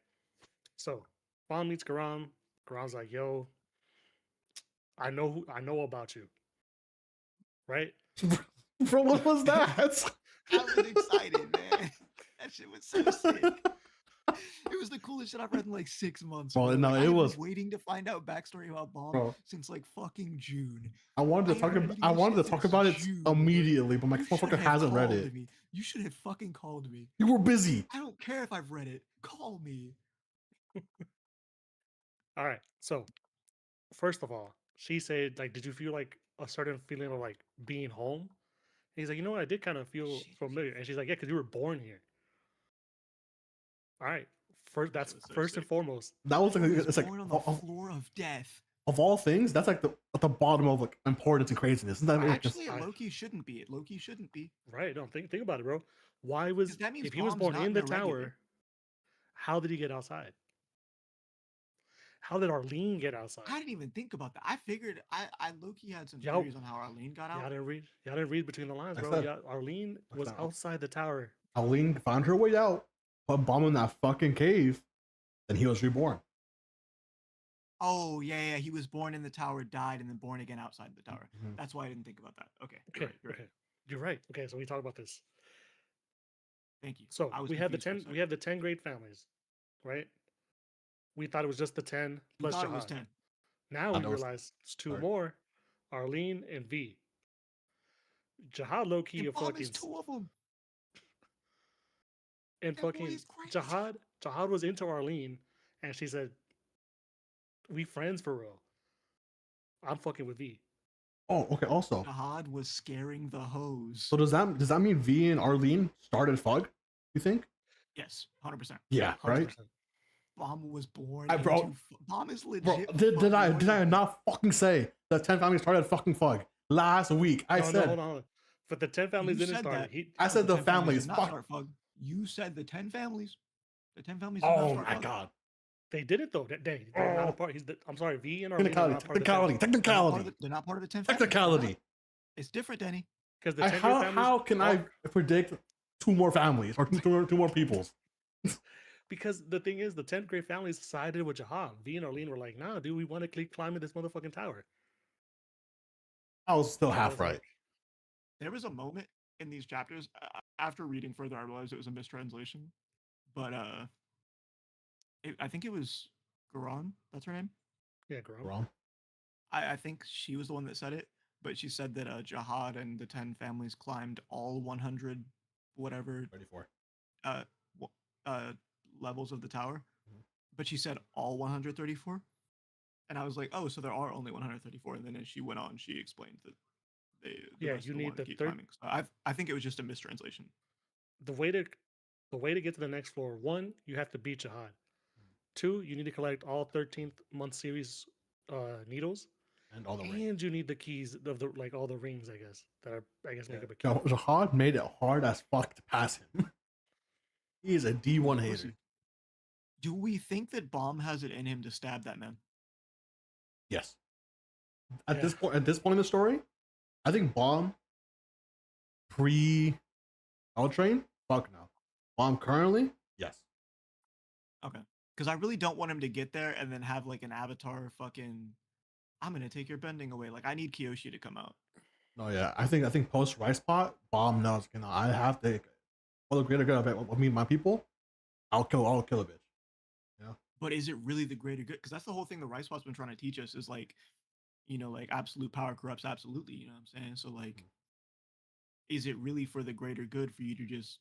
So, Bomb meets Garam. Garam's like, "Yo, I know about you." Right? Bro, what was that? I was excited, man. That shit was so sick. It was the coolest shit I've read in like 6 months. Bro, bro. no, Like, it I've been was- waiting to find out backstory about Bomb Bro. since like fucking June. I wanted to I talk haven't about. read I this wanted to shit talk since about it June, bro. immediately, but my You should motherfucker have hasn't read called it. me. You should have fucking called me. You were busy. I don't care if I've read it. Call me. All right. So, first of all, she said, like, did you feel like a certain feeling of like being home? And he's like, you know what? I did kind of feel Shit. familiar. And she's like, yeah, because you were born here. All right. That's was so first and sick. foremost. That was like He was it's like born on the floor of death. of all things, that's like at the bottom of like importance and craziness. Isn't that like, just, Actually, it low-key shouldn't be. It low-key shouldn't be. Right. Don't think about it, bro. Why was 'Cause that means if he was Bomb's born not in an the irregular. tower? How did he get outside? How did Arlene get outside? I didn't even think about that. I figured I low-key had some Y'all- theories on how Arlene got Y'all out. didn't read. Y'all didn't read between the lines, I bro. said- Arlene I was said- outside the tower. Aline found her way out, put bomb in that fucking cave, then he was reborn. Oh yeah, he was born in the tower, died, and then born again outside the tower. Mhm. That's why I didn't think about that. Okay, Okay, you're right. okay, you're right. Okay, so we talk about this. Thank you. So I was we had the confused for a 10. We second. had the 10 great families, right? We thought it was just the 10 You plus thought it was Jihad. 10. Now I we know it's realize it's two sorry. more, Arlene and V. Jihad low key And a Bomb fucking is 2 of them. and That boy fucking is crazy. Jihad was into Arlene, and she said, "We friends for real. I'm fucking with V." Oh, okay. Also, Jihad was scaring the hoes. so does that mean V and Arlene started Fug? You think? Yes, 100%. Yeah, right. 100%. Bomb was born Bro, into Bomb is Bro, legit. did I loyal. not fucking say the 10 families started fucking Fug last week? I No, said hold on. But the 10 families You didn't said start. that. I said the 10 families. did not Fuck. start Fug. You said the 10 families. The 10 families did not Oh start my Fug. god. They did it though. They're not a Oh. part. I'm sorry, V and Arlene are Technicality. not part of the 10 families. Technicality. They're not part of the 10 families. Technicality. It's different, Danny. Because the 10 great families. How can I predict 2 more families or two more peoples? Because the thing is, the 10 great families sided with Jihad. V and Arlene were like, "Nah, dude, we want to keep climbing this motherfucking tower." I was still I half was right. like, There was a moment in these chapters. After reading further, I realized it was a mistranslation. But I think it was Garan. That's her name. yeah, girl. Wrong. I think she was the one that said it. But she said that Jihad and the 10 families climbed all 100 whatever 34. uh, w- levels of the tower. Mhm. But she said all 134. And I was like, oh, so there are only 134. And then as she went on, she explained that the Yeah, rest you of them need wanted to the keep third. climbing. So I think it was just a mistranslation. The way to get to the next floor. 1, you have to beat Jihad. 2, you need to collect all 13th month series needles. And all the rings. And you need the keys of the all the rings, I guess, that are make up a key. No, Jihad made it hard as fuck to pass him. He is a D1 hater. Do we think that Bomb has it in him to stab that man? Yes. At this point in the story, I think Bomb pre L Train, fuck no. Bomb currently, yes. Okay. Because I really don't want him to get there and then have like an avatar fucking I'm gonna take your bending away. Like I need Kyoshi to come out. No, yeah. I think post Rice Pot, Bomb knows, I have to for the greater good of me and my people, I'll kill a bitch. Yeah. But is it really the greater good? Because that's the whole thing the Rice Pot's been trying to teach us is like, like absolute power corrupts absolutely, you know what I'm saying? So like, is it really for the greater good for you to just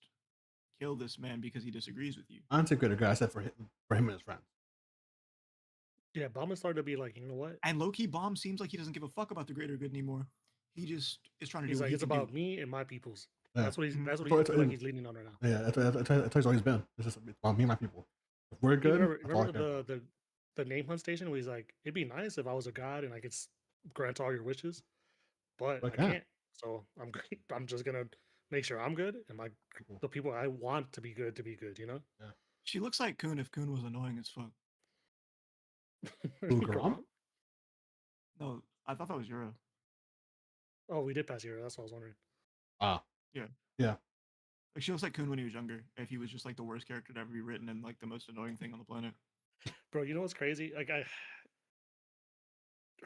kill this man because he disagrees with you? I didn't say greater good, I said for him and his friends. Yeah, Bomb is starting to be like, you know what? And low-key Bomb seems like he doesn't give a fuck about the greater good anymore. He just is trying to He's do what like, he it's can about do. me and my peoples. Yeah. That's what he's. That's what So he's like. He's leaning on right now. Yeah, that's always been. It's just about me and my people. If we're good. Remember the name hunt station where he's like, it'd be nice if I was a god and I could grant all your wishes, but I can't. So I'm just gonna make sure I'm good and the people I want to be good, you know? Yeah. She looks like Kun if Kun was annoying as fuck. Garam? No, I thought that was Yura. Oh, we did pass Yura. That's what I was wondering. Yeah. Yeah. Like she looks like Kun when he was younger. If he was just like the worst character to ever be written and like the most annoying thing on the planet. Bro, you know what's crazy? Like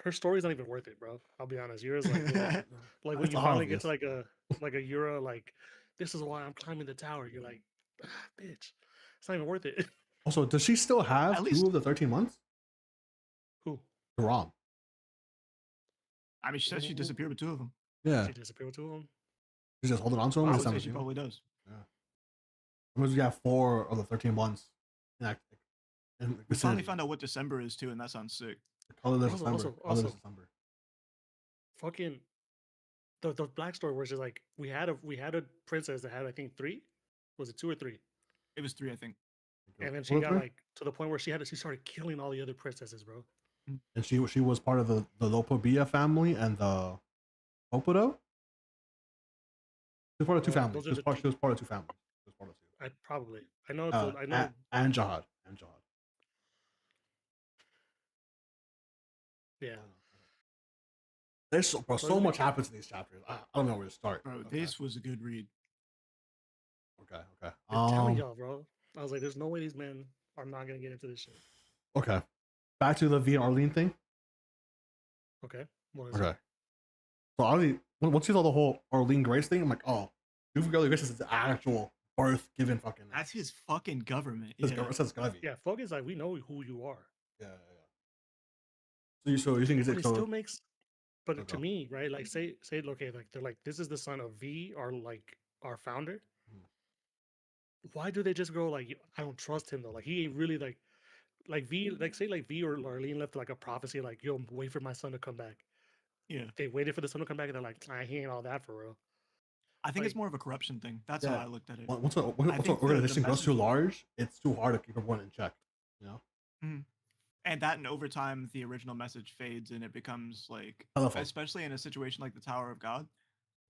her story's not even worth it, bro. I'll be honest. Yura's like when you finally get to like a Yura, like this is why I'm climbing the tower. You're like, bitch, it's not even worth it. Also, does she still have at least 2 of the 13 months? Who? Garam. I mean, she said she disappeared with 2 of them. Yeah. She disappeared with 2 of them. She's just holding on to them. I would say she probably does. Yeah. Because we have 4 of the 13 months. We finally found out what December is too, and that sounds sick. Colorless December. Colorless December. Fucking the black story where she's like, we had a princess that had I think 3. Was it 2 or 3? It was 3, I think. And then she got like to the point where she started killing all the other princesses, bro. And she was part of the Lopobia family and the Opodo. She was part of 2 families. She was part of 2 families. She was part of 2. I know. I know. And Jihad. Yeah. There's so much happens in these chapters. I don't know where to start. Bro, this was a good read. Okay. I'm telling y'all, bro. I was like, there's no way these men are not gonna get into this shit. Okay. Back to the V and Arlene thing. Okay. What is Okay. So Arlene, once you saw the whole Arlene Grace thing, I'm like, oh, Goofy Girl Grace is the actual birth given fucking. That's his fucking government. It says Gavi. Yeah, focus like we know who you are. Yeah. So you think But it so? still makes. But So to go. me, right? Like say okay, like they're like this is the son of V, our founder. Mhm. Why do they just go like I don't trust him though? Like he ain't really like V, like say like V or Arlene left like a prophecy like yo wait for my son to come back. Yeah. They waited for the son to come back and they're like he ain't all that for real. I think it's Like- more of a corruption thing. That's how I looked at it. Once an think organization the grows too message- large, it's too hard to keep everyone in check. You know. And that, and over time, the original message fades, and it becomes like, Telephone. especially in a situation like the Tower of God,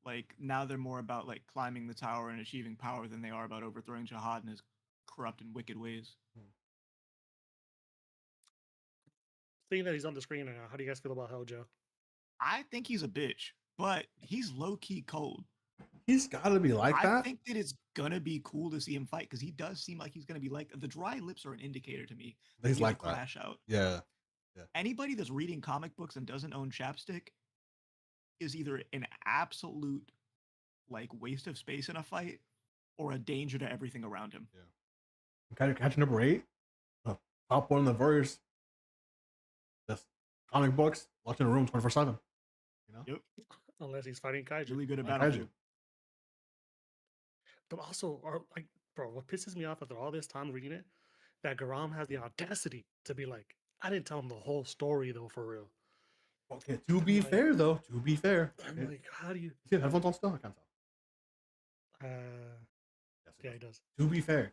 like now they're more about like climbing the tower and achieving power than they are about overthrowing Jihad and his corrupt and wicked ways. Seeing that he's on the screen now, how do you guys feel about Helljo? I think he's a bitch, but he's low key cold. He's got to be like I that. think that it's gonna be cool to see him fight because he does seem like he's gonna be like the dry lips are an indicator to me. that He's he has like a that. crash out. Yeah. Anybody that's reading comic books and doesn't own chapstick is either an absolute like waste of space in a fight or a danger to everything around him. Catch number 8. Top one in the verse. Just comic books, locked in a room 24/7. You know. Yep. Unless he's fighting Kaiju. Really good at Like battlefield. Kaiju. But also, like, bro, what pisses me off after all this time reading it, that Garam has the audacity to be like, I didn't tell him the whole story though, for real. Okay, to be fair though, to be fair. I'm Okay. like, how do you? See, headphones on still? I can't tell. Yes, Yeah, he does. To be fair,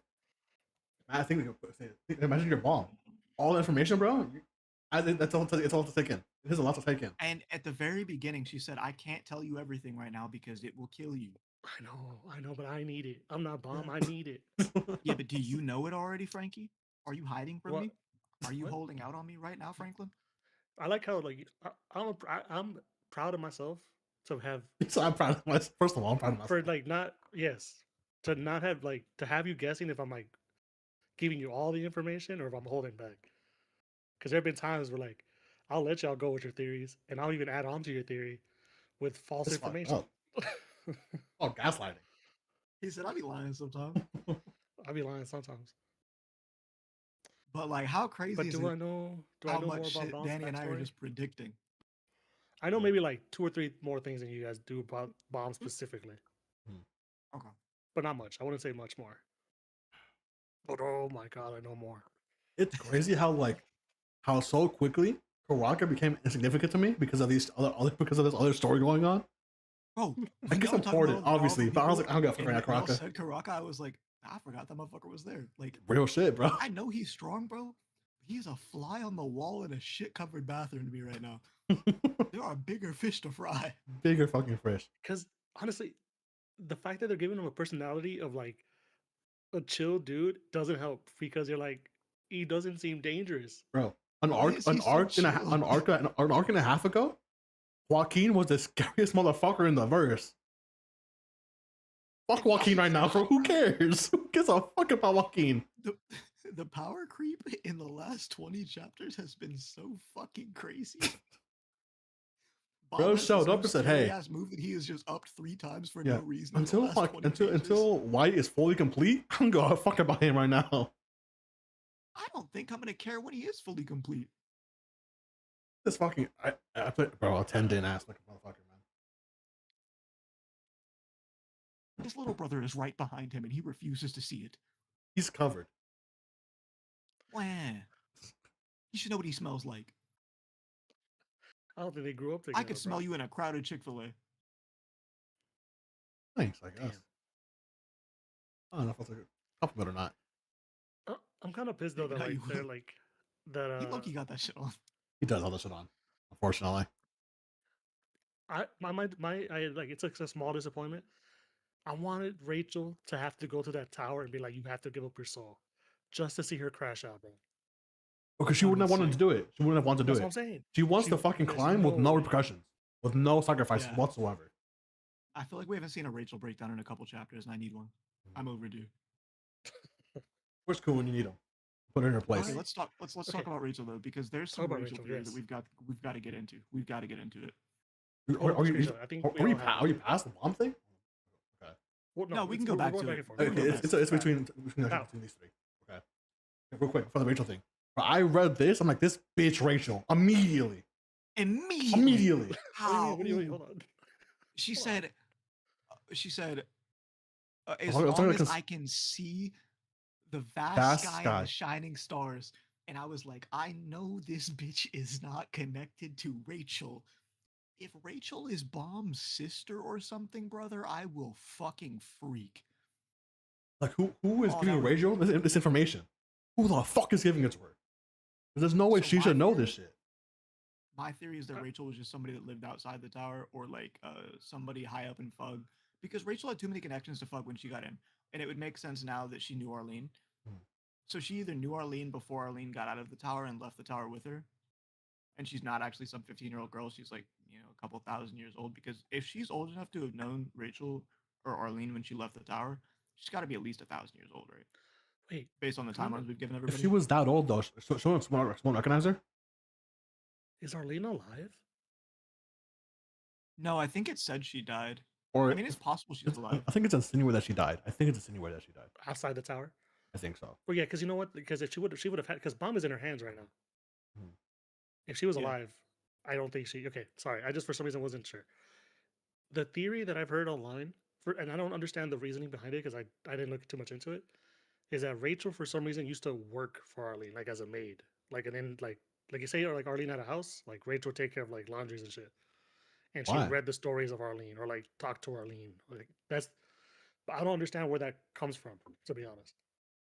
I think imagine your bomb. All the information, bro. I think that's all. It's all to take in. It is a lot to take in. And at the very beginning, she said, "I can't tell you everything right now because it will kill you." I know, but I need it. I'm not bomb. I need it. Yeah, but do you know it already, Frankie? Are you hiding from What? me? Are you What? holding out on me right now, Franklin? I like how like I'm proud of myself to have So I'm proud of myself. First of all, I'm proud of myself. for like not to not have like to have you guessing if I'm like giving you all the information or if I'm holding back. Because there have been times where like I'll let y'all go with your theories and I'll even add on to your theory with false It's fucked information. Oh, gaslighting. He said, "I'll be lying sometimes." I'll be lying sometimes. But like, how crazy But is do it? I know? Do How I know more much about shit Bomb's Danny and I are backstory? just predicting? I know maybe like 2 or 3 more things than you guys do about Bomb specifically, Okay. but not much. I wouldn't say much more. But oh my god, I know more. It's crazy how so quickly Karaka became insignificant to me because of this other story going on. Bro, I guess y'all talking important, about all the obviously, but I was like, I don't give a fuck and about y'all Karaka. said Karaka, I was like, I forgot that motherfucker was there. Like, Real shit, bro. I know he's strong, bro. He's a fly on the wall in a shit-covered bathroom to me right now. There are bigger fish to fry. Bigger fucking fish. Because honestly, the fact that they're giving him a personality of like a chill dude doesn't help because you're like he doesn't seem dangerous. Bro. An Why arc is he an so arc and chill? an arc and a half ago, Joaquin was the scariest motherfucker in the verse. Fuck Joaquin right now, bro. Who cares? Who gives a fuck about Joaquin? The power creep in the last 20 chapters has been so fucking crazy. Bob Bro has showed this up new and said, scary "Hey." ass move that he has just upped 3 times for Yeah. no reason. in the last 20 pages. Until White is fully complete, I don't give a fuck about him right now. I don't think I'm gonna care when he is fully complete. This fucking I put bro a 10 ass like a motherfucker, man. His little brother is right behind him and he refuses to see it. He's covered. Wah. You should know what he smells like. I don't think they grew up together. I could smell you in a crowded Chick-fil-A. Thanks, I guess. Damn. I don't know if that's a compliment or not. I'm kind of pissed though that How like you they're will. like that. He low-key got that shit on. He does all this shit on, unfortunately. I like it's like a small disappointment. I wanted Rachel to have to go to that tower and be like, you have to give up your soul, just to see her crash out, bro. Because she I wouldn't have would wanted say- to do it. She wouldn't have wanted to That's do what I'm it. saying. She wants She- to fucking there's climb with no way. repercussions, with no sacrifices Yeah. whatsoever. I feel like we haven't seen a Rachel breakdown in a couple chapters and I need one. I'm overdue. Where's cool when you need him? Put her in her Okay, place. let's talk. Let's Okay. talk about Rachel though, because there's Talk some about Rachel Rachel, theory that yes. we've got to get into. We've got to get into it. Hold up Are the you screenshot. I think we all have are it. you past the bomb thing? Okay. Well, No, we can it's- go we're back going to back it. and forth. We We're can going go back. It's Alright. between Now. these three. Okay. Real quick for the Rachel thing. But I read this. I'm like, this bitch Rachel immediately. Immediately. How? What do you mean? Hold on. She Hold on. said, as I'm talking long as about I can see the vast Vast sky sky. and the shining stars. And I was like, I know this bitch is not connected to Rachel. If Rachel is Bomb's sister or something, brother, I will fucking freak. Like who is Oh, giving that would- Rachel this information? Who the fuck is giving it to her? There's no way So she my should know theory- this shit. My theory is that Rachel was just somebody that lived outside the tower, or like somebody high up in Fug, because Rachel had too many connections to Fug when she got in, and it would make sense now that she knew Arlene. So she either knew Arlene before Arlene got out of the tower and left the tower with her, and she's not actually some 15-year-old girl. She's like, you know, a couple thousand years old, because if she's old enough to have known Rachel or Arlene when she left the tower, she's got to be at least 1,000 years old, right? Wait, Based on the Remember- timelines we've given If everybody. she was that old though, someone won't recognize her. is Arlene alive? No, I think it said she died. Or I mean, it's possible she's alive. I think it's insinuated that she died. Outside the tower? I think so. Well, yeah, because you know what? Because if she would have had, because bomb is in her hands right now. Mhm. If she was Yeah. alive, I don't think she. Okay, sorry, I just for some reason wasn't sure. The theory that I've heard online, and I don't understand the reasoning behind it because I didn't look too much into it, is that Rachel for some reason used to work for Arlene like as a maid, like and then like you say, or like Arlene had a house, like Rachel would take care of like laundries and shit, and she Why? read the stories of Arlene or like talked to Arlene. Like that's, I don't understand where that comes from, to be honest.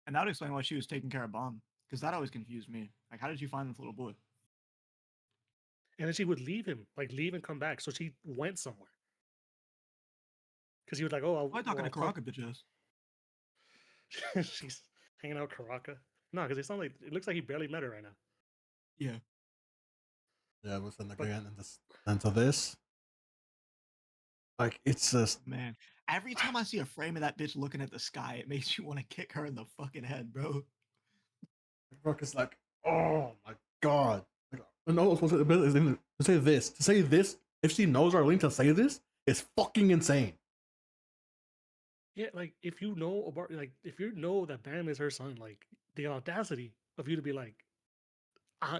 And that would explain why she was taking care of Bomb, because that always confused me. Like, how did you find this little boy? And then she would leave him, like leave and come back. So she went somewhere. Because he was like, oh, Why talking to Karaka, bitch ass? She's hanging out with Karaka. No, because it sounds like it looks like he barely met her right now. Yeah. Yeah, within the But- again into this. Like it's just Man, every time I see a frame of that bitch looking at the sky, it makes you want to kick her in the fucking head, bro. Brooke is like, oh my god. Like, no, to say this, if she knows Arlene to say this, is fucking insane. Yeah, like if you know about, like if you know that Bam is her son, like the audacity of you to be like,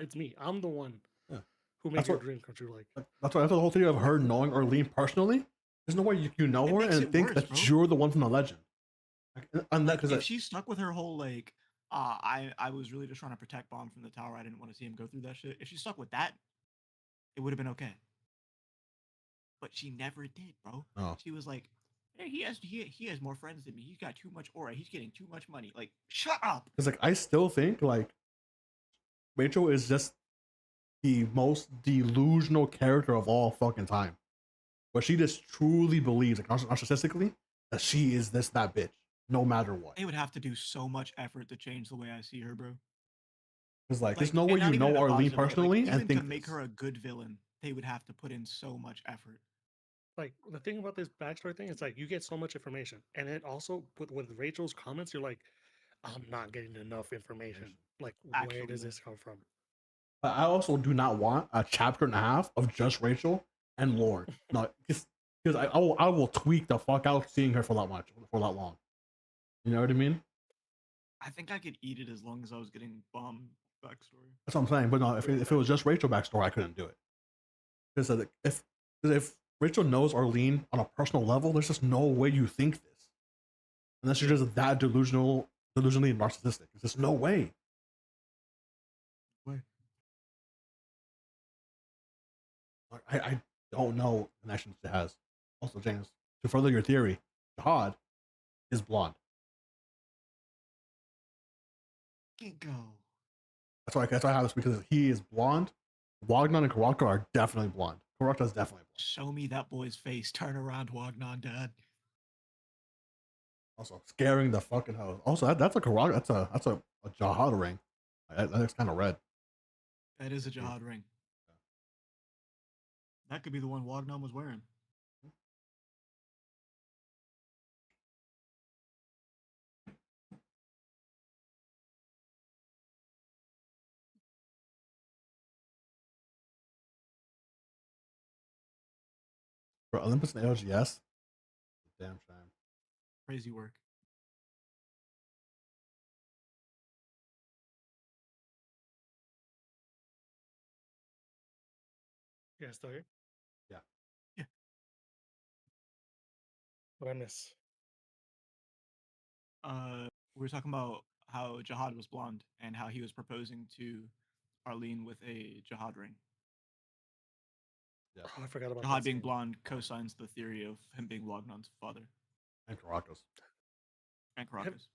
it's me. I'm the one Yeah. who made That's your what- dream come true. Like, That's the whole theory of her knowing Arlene personally. There's no way you know It her makes and it think worse, that bro. you're the one from the legend. Like, Like, because if she stuck with her whole like, I was really just trying to protect Bomb from the tower. I didn't want to see him go through that shit. If she stuck with that, it would have been okay. But she never did, bro. No. She was like, hey, he has more friends than me. He's got too much aura. He's getting too much money. Like, shut up. Because like I still think like Rachel is just the most delusional character of all fucking time. But she just truly believes, like narcissistically, that she is that bitch, no matter what. They would have to do so much effort to change the way I see her, bro. Because like, there's Like, no and way not you even know in a Arlene positive way, like, personally even and think to make this. her a good villain, they would have to put in so much effort. like the thing about this backstory thing is like you get so much information, and then also with Rachel's comments, you're like, I'm not getting enough information. Like, where Actually, does though. this come from? But I also do not want a chapter and a half of just Rachel and Lord. No, because I will tweak the fuck out seeing her for that long. You know what I mean? I think I could eat it as long as I was getting Bomb backstory. That's what I'm saying. But no, if it was just Rachel backstory, I couldn't do it. Because if Rachel knows Arlene on a personal level, there's just no way you think this, unless you're just that delusionally narcissistic. There's just no way. Way. Like, I don't know the connections it has. Also, James, to further your theory, Jihad is blonde. Can't go. That's why I have this, because he is blonde. Wagner and Karaka are definitely blonde. Karaka is definitely blonde. Show me that boy's face. Turn around, Wagnon, Dad. Also, scaring the fucking house. Also, that's a Karaka. That's a Jihad ring. That's kind of red. That is a Jihad ring. That could be the one Wagnon was wearing. For Olympus and LGS, damn shame. Crazy work. Yeah, still here. Yeah. Yeah. What I miss? We were talking about how Jihad was blonde and how he was proposing to Arlene with a Jihad ring. Yeah. Oh, I forgot about Jihad that being scene. blonde co-signs the theory of him being Lognon's father And Caracas. and Caracas.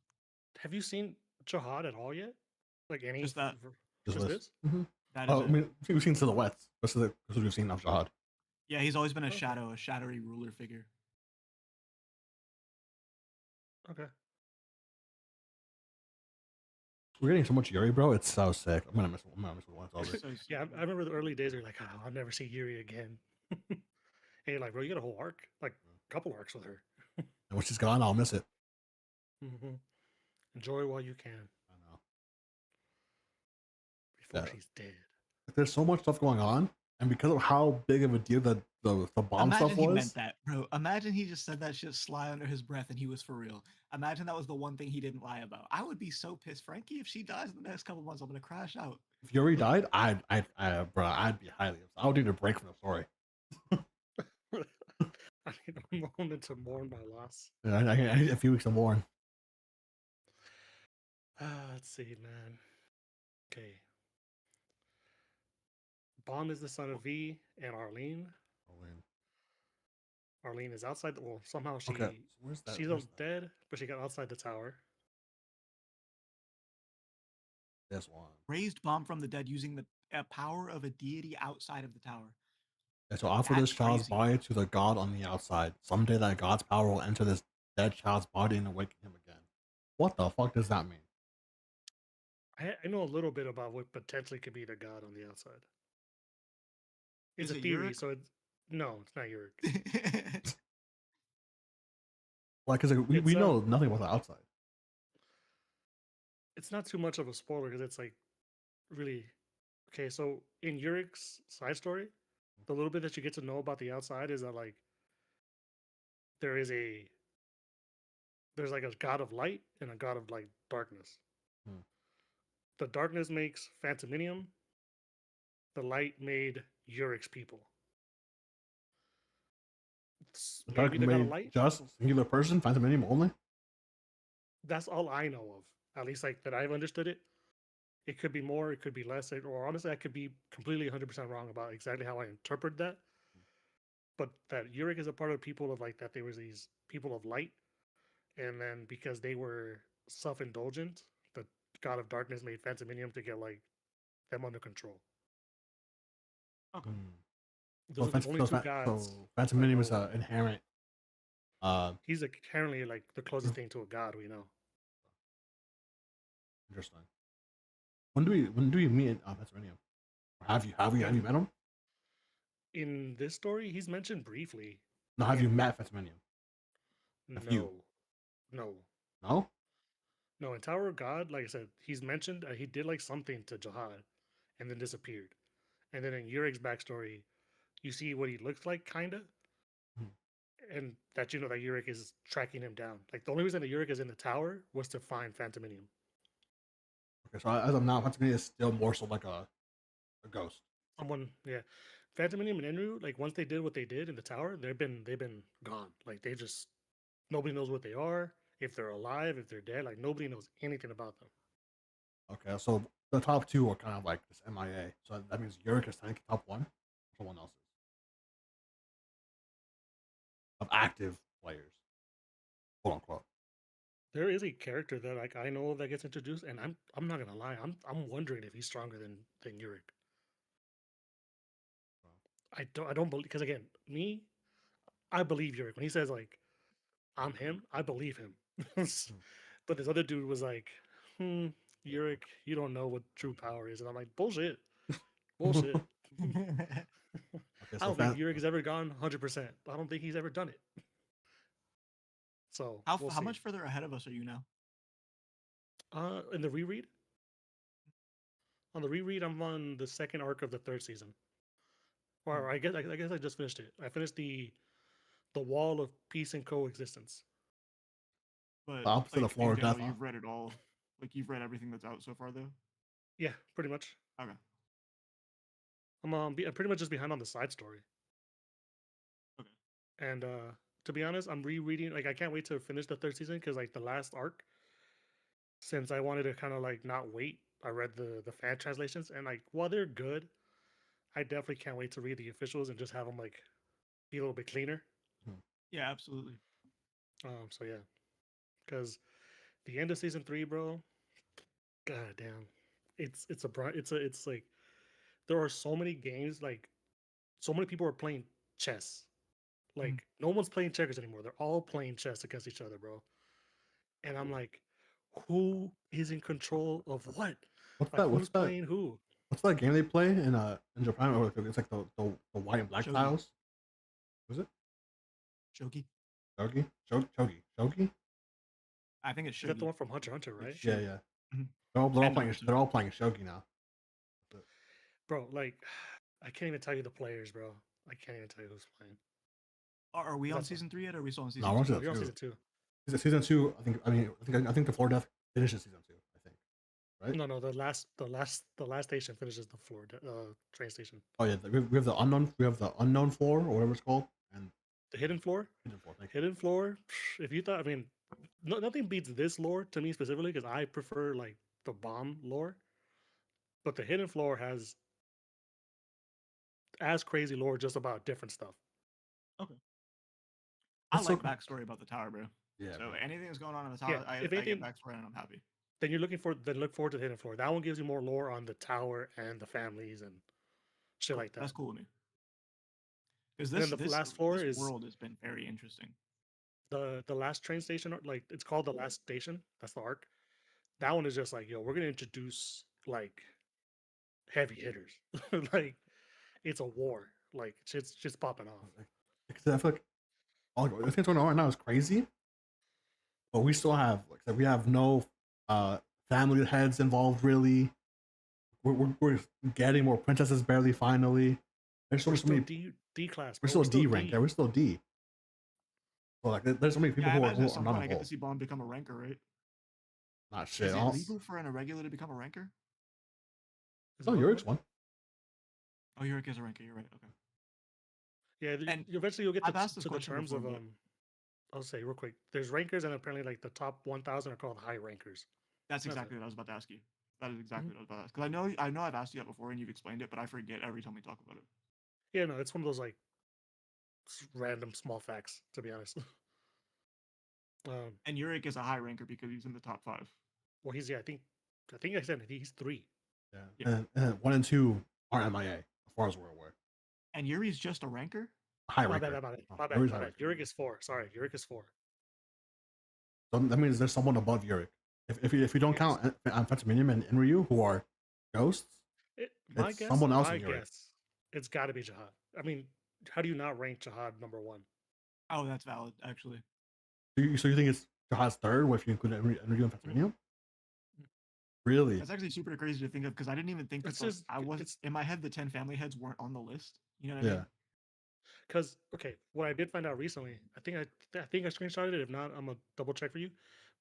Have you seen Jihad at all yet? Like any? Just that. Just this? Mm-hmm. That is Oh, it. I mean, we've seen silhouettes. This is what we've seen of Jihad. Yeah, he's always been a Okay. shadow, a shadowy ruler figure. Okay. We're getting so much Yuri, bro. It's so sick. I'm gonna miss it when it's over. So Yeah, I remember the early days. You're like, oh, I'll never see Yuri again. And you're like, bro, you got a whole arc, like a couple arcs with her. And when she's gone, I'll miss it. Mm-hmm. Enjoy while you can I know. before Yeah. she's dead. There's so much stuff going on, and because of how big of a deal the bomb Imagine stuff he was, meant that, bro. Imagine he just said that shit sly under his breath and he was for real. Imagine that was the one thing he didn't lie about. I would be so pissed, Frankie. If she dies in the next couple months, I'm gonna crash out. if Yuri died, bro, I'd be highly upset. I would need a break from the story. I need a moment to mourn my loss. Yeah, I need a few weeks of mourn. Let's see, man. Okay. Bond is the son of V and Arlene. Arlene is outside. Well, somehow Okay, so where's that? she's Where's that? dead, but she got outside the tower. This one. Raised bomb from the dead using the power of a deity outside of the tower. Yeah, so offer That's this child's crazy. body to the god on the outside. Someday that god's power will enter this dead child's body and awaken him again. What the fuck does that mean? I know a little bit about what potentially could be the god on the outside. It's Is a it theory, Yurik? so it's no, it's not Yurik. Like, because we It's, know nothing about the outside. It's not too much of a spoiler because it's like really okay. So in Yurik's side story, the little bit that you get to know about the outside is that like there's like a god of light and a god of like darkness. Hmm. The darkness makes Phantominium. The light made Yurik's people. The dark Maybe the god of made light. just a singular person, finds a minimum only. That's all I know of. At least like that I've understood it. It could be more, it could be less, or honestly, I could be completely 100% wrong about exactly how I interpret that. But that Yurik is a part of people of like that there was these people of light, and then because they were self-indulgent, the god of darkness made Phantominium to get like them under control. Okay. Those are the only two gods. So Phantom Minium is an inherent. He's apparently like the closest thing to a god we know. Interesting. When do we meet Phantom Minium? Have you met him? In this story, he's mentioned briefly. No, have you met Phantom Minium? No. No? No, in Tower of God, like I said, he's mentioned he did like something to Jihad and then disappeared. And then in Yurik's backstory, you see what he looks like, kinda. And that you know that Yurik is tracking him down. Like the only reason that Yurik is in the tower was to find Phantominium. Okay, so as of now, Phantom Minium is still more so like a ghost. Yeah. Phantominium and Enru, like once they did what they did in the tower, they've been gone. Like they just nobody knows what they are, if they're alive, if they're dead. Like nobody knows anything about them. Okay, so the top two are kind of like this MIA. So that means Yurik is technically top one. Someone else is of active players, quote unquote. There is a character that like I know of that gets introduced, and I'm not gonna lie, I'm wondering if he's stronger than Yurik. I don't believe because again, I believe Yurik when he says like I'm him, I believe him. But this other dude was like, Yurik, you don't know what true power is, and I'm like bullshit. Bullshit. Okay, I don't think Yurik has ever gone 100%. I don't think he's ever done it. So how much further ahead of us are you now? In the reread? On the reread, I'm on the second arc of the third season. Or I guess I just finished it. I finished the the wall of peace and coexistence. But The opposite like of floor in of death, general, huh? you've read it all. Like you've read everything that's out so far, though. Yeah, pretty much. Okay. I'm pretty much just behind on the side story. Okay. And to be honest, I'm rereading. Like, I can't wait to finish the third season because like the last arc, since I wanted to kind of like not wait, I read the fan translations, and like while they're good, I definitely can't wait to read the officials and just have them like be a little bit cleaner. Yeah, absolutely. So yeah, because the end of season 3, bro, god damn, it's like there are so many games, like so many people are playing chess. Mhm. Like no one's playing checkers anymore. They're all playing chess against each other, bro. And I'm like, who is in control of what? What's Like that? who's playing who? What's that game they play in Japan? Or it's like the white and black Shogi. tiles. Was it Shogi. Shogi? Shogi? I think it's Is that the Shogi. one from Hunter x Hunter, right? Yeah, yeah. Mhm. They're all And playing. Naruto. They're all playing Shogi now. Bro, like I can't even tell you the players, bro. I can't even tell you who's playing. Are we on That's season 3 yet? Or are we still on No, season we're on 2? No, season you're on two. season 2. Season 2. I think the floor death finishes season 2. I think. Right? No, the last station finishes the floor train station. Oh yeah, we have the unknown floor or whatever it's called, and The hidden floor. hidden floor. Thank you. Hidden floor. If you thought, I mean, nothing beats this lore to me specifically because I prefer like the bomb lore, but the hidden floor has as crazy lore just about different stuff. Okay. I That's so like cool. backstory about the tower, bro. Yeah, So bro. anything that's going on in the Yeah, tower, I if get anything, backstory and I'm happy. then look forward to the hidden floor. That one gives you more lore on the tower and the families and shit Cool. like that. That's cool with me. Because And then the last floor this is world has been very interesting. the last train station, like it's called the last station. That's the arc. That one is just like, yo, we're gonna introduce like heavy hitters. Like it's a war. Like shit's just popping off. Because I feel like all the things going on right now is crazy, but we still have we have no family heads involved really. We're getting more princesses barely finally. There's so We're still many. D class. We're still D rank. Yeah, we're still D. Well, like there's so many people Yeah, I who imagine are at some not point I get to involved. see Bomb become a ranker, right? Not shit. Is it legal for an irregular to become a ranker? No, Yurik's one. Oh, Yurik is a ranker. You're right. Okay. Yeah, And eventually you'll get I've asked this to the question terms before, of but I'll say real quick. There's rankers, and apparently like the top 1,000 are called high rankers. that's it. exactly what I was about to ask you. That is exactly what I was about to ask. Because I know I've asked you that before and you've explained it, but I forget every time we talk about it. Yeah, no, it's one of those like random small facts, to be honest. And Yurik is a high ranker because he's in the top 5. Well, he's I think I said he's 3. Yeah. And 1 and 2 are MIA, as far as we're aware. And Yuri's just a ranker? High My ranker. bad. Oh, My Yuri's bad. high ranker. Yurik is 4. Sorry, Yurik is 4. So that means there's someone above Yurik. If you don't Yes. count Phantom Minion and Inryu, who are ghosts, My guess, someone else in Yurik. it's got to be Jihad. I mean, how do you not rank Jihad number 1? Oh, that's valid, actually. So you think it's Jihad's third, if you include Inryu and Phantom Minion? Really? That's actually super crazy to think of because I didn't even think It's that just- I was it's- in my head the 10 family heads weren't on the list. You know what I mean? Yeah. Because okay, what I did find out recently, I think I screenshotted it. If not, I'm gonna double check for you.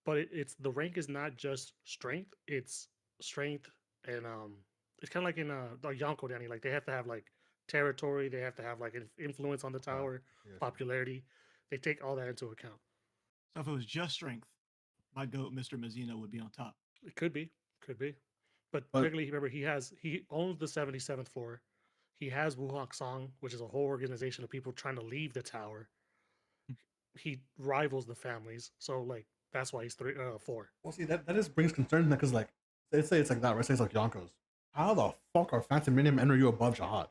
But it's the rank is not just strength; it's strength and it's kind of like in like Yonko Danny. Like they have to have like territory, they have to have like influence on the tower, Yeah. popularity. They take all that into account. So if it was just strength, my goat, Mr. Mazzino, would be on top. It could be, but But- technically, remember he owns the 77th floor. He has Wuhak Song, which is a whole organization of people trying to leave the tower. He rivals the families, so like that's why he's 4. Well, see, that just brings concern because, like, say it's like that, right? Say it's like Yonkos. How the fuck are Phantom Minion and Inryu above Jihad?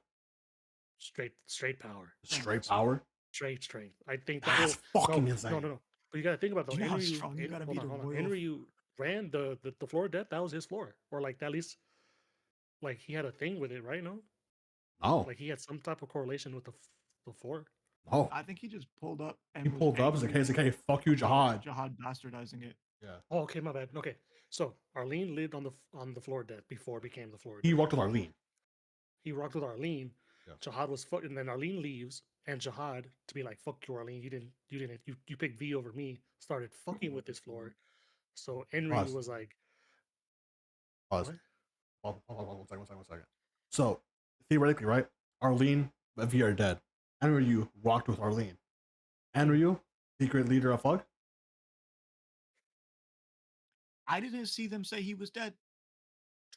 Straight power, Straight power? straight strength. I think That's no, fucking no, insane. No. But you gotta think about Do though. you know how Inryu, strong you gotta be hold to on. royal? Inryu ran the floor of death. That was his floor, or like at least, like he had a thing with it, right? No, No. like he had some type of correlation with the floor. No. I think he just pulled up and He was pulled up as like, angry hey, fuck you, Jihad. Jihad bastardizing it. Yeah. Oh, okay, my bad. Okay, so Arlene lived on the floor of death before it became the floor of He death. walked with Arlene. He rocked with Arlene, Yeah. Jihad was fuck, and then Arlene leaves, and Jihad to be like, "Fuck you, Arlene. You picked V over me." Started fucking with this floor. So Enryu Pause. was like, Pause. "What?" One second. So theoretically, right? Arlene and V are dead. Enryu walked with Arlene. Enryu, secret leader of FUG. I didn't see them say he was dead.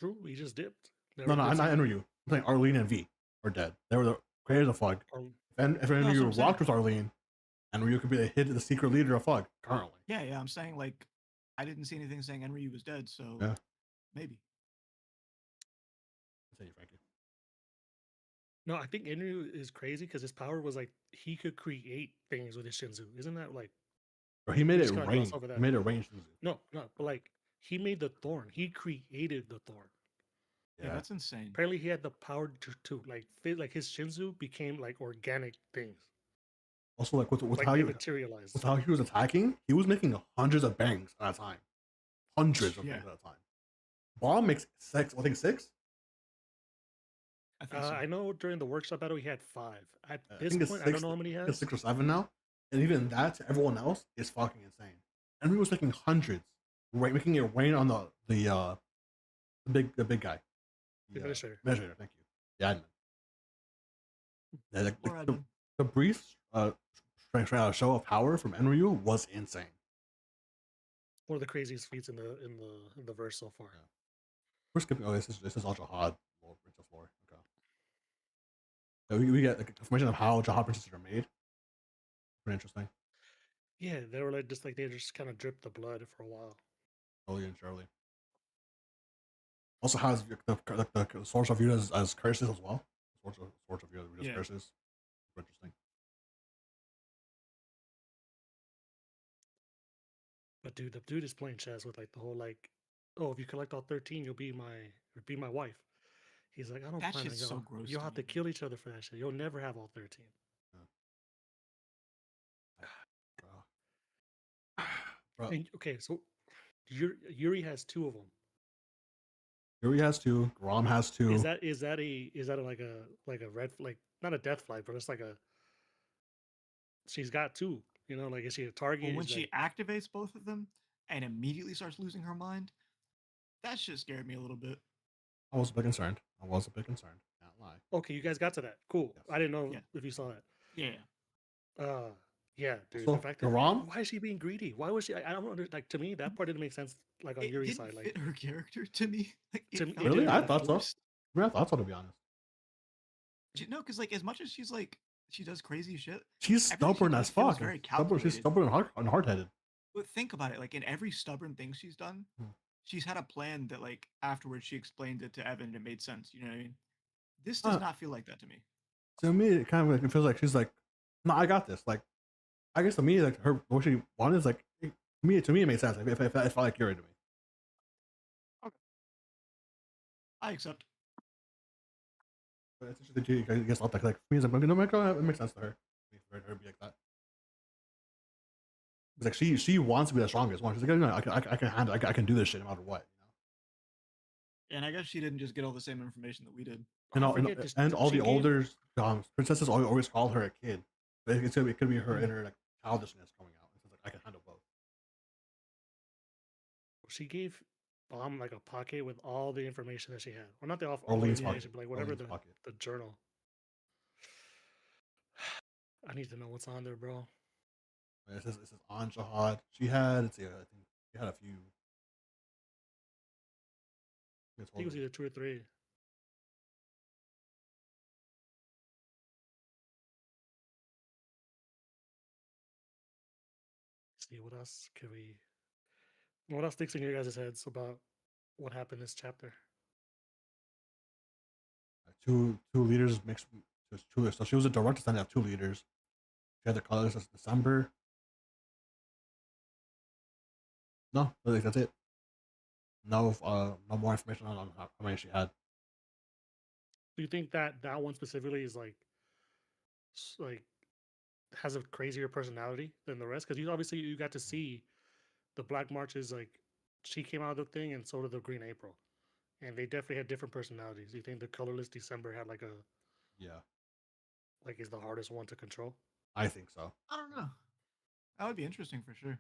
True, he just dipped. No, Never no, did I'm see not him. Enryu. I'm saying Arlene and V are dead. They were the creators of FUG. Or- If that's what Enryu I'm walked saying. with Arlene, Enryu could be the secret leader of FUG currently. Yeah, I'm saying like I didn't see anything saying Enryu was dead, so Yeah. maybe. Continue, Frankie. No, I think Enryu is crazy because his power was like he could create things with his Shinzu. Isn't that like Bro, he made we it just kinda rain. gloss over He that? made it rain. Shinzu. No, but like he made the thorn. He created the thorn. Yeah, that's insane. Apparently, he had the power to like fit, like his Shinzu became like organic things. Also, like with Like how they he materialized. with how he was attacking, he was making hundreds of bangs at a time. Hundreds of Yeah. bangs at a time. Bomb makes six. I think six. I think so. I know during the workshop battle he had 5. At I this think it's point, I six. don't know how many he It's has. 6 or 7 now, and even that to everyone else is fucking insane. And he was making hundreds, right, making it rain on the big guy. The Administrator. Administrator, thank you. The admin. Yeah, Poor admin. the brief show of power from Enryu was insane. One of the craziest feats in the verse so far. Yeah. We're skipping. Oh, this is all Jihad. Princess lore. Okay. So we get like information of how Jihad princesses are made. Pretty interesting. Yeah, they were like they just kind of dripped the blood for a while. Slowly and surely. Also has the swords are viewed as curses as well. Swords are viewed as curses. Interesting. But dude, the dude is playing chess with like the whole like, oh, if you collect all 13, you'll be my wife. He's like, I don't That plan on shit's so gross You'll to have to me. kill each other for that shit. You'll never have all 13. Bro. And, okay, so Yuri has 2 of them. Yuri has 2. Grom has 2. Is that like a red, like not a death flag, but it's like a she's got 2. You know, like is she a target? Well, when Is she like, activates both of them and immediately starts losing her mind, that shit scared me a little bit. I was a bit concerned. Can't lie. okay, you guys got to that. Cool. Yes. I didn't know Yeah. if you saw that. Yeah. Yeah, dude. So, the fact that Grom? why is she being greedy? Why was she? I don't understand. Like to me, that part didn't make sense. Like on It Yuri's didn't side, like fit her character to me. Like, To it me- felt Really? did I kinda thought so. forced. I mean, I thought so, to be honest. No, because like as much as she's like she does crazy shit, She's everything she stubborn does as feels fuck. very She's calculated. stubborn and hard-headed. But think about it, like in every stubborn thing she's done, she's had a plan that like afterwards she explained it to Evan and it made sense. You know what I mean? This does not feel like that to me. To me, it kind of like, it feels like she's like, no, I got this. Like, I guess to me, like her what she wanted is like, to me, it made sense. Like, if I felt like Yuri to me. Okay. I accept. But it's interesting that you guys thought that. Like, for me, it's like, no, it makes sense to her. For her to be like that. It's like she wants to be the strongest one. She's like, no, I can handle. I can do this shit no matter what. You know. And I guess she didn't just get all the same information that we did. And all, forget this- and all she the gave- older princesses always call her a kid. But it could be her inner like childishness coming out. It's like I can handle both. she gave Bomb like a pocket with all the information that she had. Well, not the all the Orleans information, pocket. but like whatever Orleans pocket. the journal. I need to know what's on there, bro. It says on Jihad. She had, let's see, I think she had a few. I think it was either 2 or 3. See what else can we? What else sticks in your guys' heads about what happened this chapter? Two leaders mixed. So she was a direct descendant of 2 leaders. She had the colors since December. No, I think that's it. No more information on how many she had. Do you think that one specifically is like has a crazier personality than the rest? Because you got to see the Black Marches. Like she came out of the thing, and so did the Green April, and they definitely had different personalities. Do you think the colorless December had like a Yeah. Like he's the hardest one to control. I think so. I don't know. That would be interesting for sure.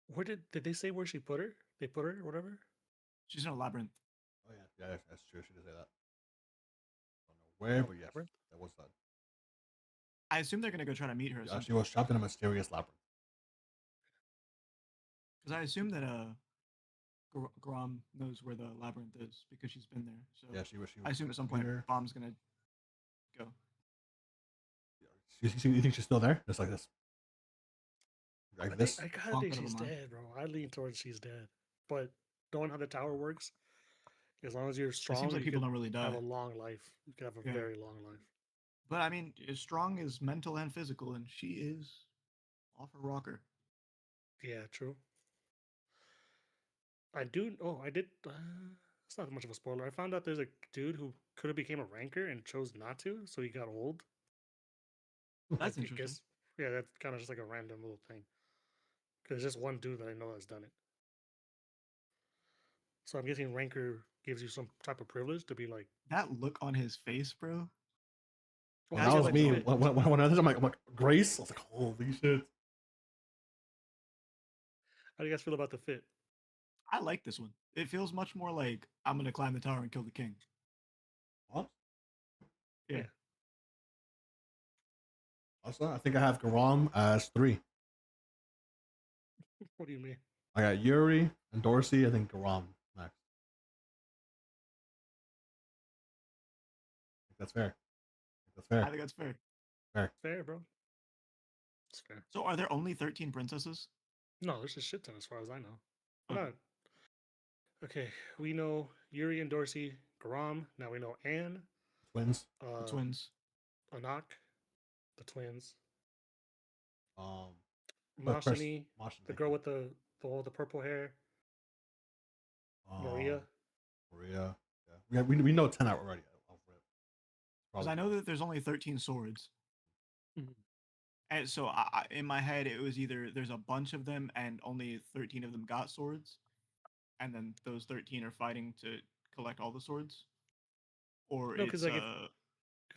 Where did they say where she put her? They put her, whatever. She's in a labyrinth. Oh yeah, yeah, that's true. She did say that. I don't know where, Oh, but yes, labyrinth? that was that. I assume they're gonna go try to meet her. Yeah, she was trapped in a mysterious labyrinth. Because I assume that Grom knows where the labyrinth is because she's been there. So Yeah, she was. I assume at some point Bomb's gonna go. You think she's still there? Just like this. Like this. I gotta Bonk think out of she's her mind. dead, bro. I lean towards she's dead. But knowing how the tower works, as long as you're It strong, seems like you people could don't really have die. a long life. You could have a Yeah. very long life. But I mean, as strong as mental and physical, and she is off her rocker. Yeah, true. I do. Oh, I did. It's not much of a spoiler. I found out there's a dude who could have became a ranker and chose not to, so he got old. That's I interesting. guess, yeah, that's kind of just like a random little thing. Because there's just one dude that I know that's done it. So I'm guessing ranker gives you some type of privilege to be like. That look on his face, bro. Well, That's that was what me. did it. When I was, I'm like, Grace. I was like, holy shit. How do you guys feel about the fit? I like this one. It feels much more like I'm gonna climb the tower and kill the king. What? Yeah. Yeah. Also, I think I have Garam as 3. What do you mean? I got Yuri and Dorsey. I think Garam next. I think that's fair. That's fair. I think that's fair. Fair. Fair, bro. It's fair. So are there only 13 princesses? No, there's a shit ton as far as I know. Okay. Not. Okay, we know Yuri and Dorsey, Garam. Now we know Anne, Twins. The twins. Anak, the twins, But first, Mashini, Washington. the girl with the purple hair, Maria. Maria. Yeah. We know 10 out already. Because I know that there's only 13 swords. Mhm. And so in my head, it was either there's a bunch of them and only 13 of them got swords, and then those 13 are fighting to collect all the swords, or No, because it's like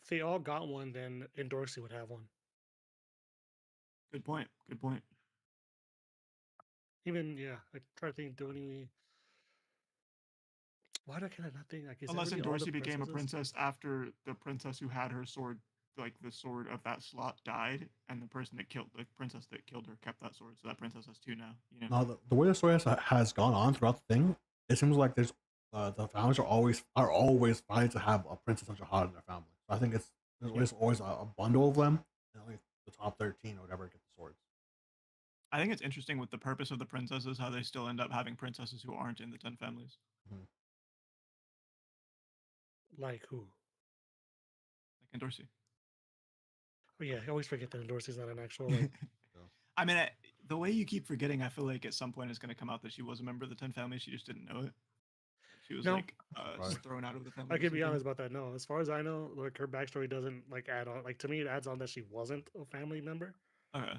if they all got one, then Dorsey would have one. good point. Good point. Even yeah, I try to think. Do any? Why do I kind of not think? Like, is that Unless really all the Endorsi became a princesses? princess after the princess who had her sword, like the sword of that slot, died, and the person that killed the princess that killed her kept that sword, so that princess has 2 now. You know. Now, the way the story has gone on throughout the thing, it seems like there's the families are always fighting to have a princess and jihad in their family. So I think there's always a bundle of them, and only the top 13 or whatever get the swords. I think it's interesting with the purpose of the princesses how they still end up having princesses who aren't in the 10 families. Mm-hmm. Like who? Like Endorsi. Oh yeah, I always forget that Dorsey's not an actual like. I mean, the way you keep forgetting, I feel like at some point it's going to come out that she was a member of the 10 families. She just didn't know it. Like she was No. like just thrown out of the family. I can be honest about that. No, as far as I know, like her backstory doesn't like add on. Like to me, it adds on that she wasn't a family member. Okay.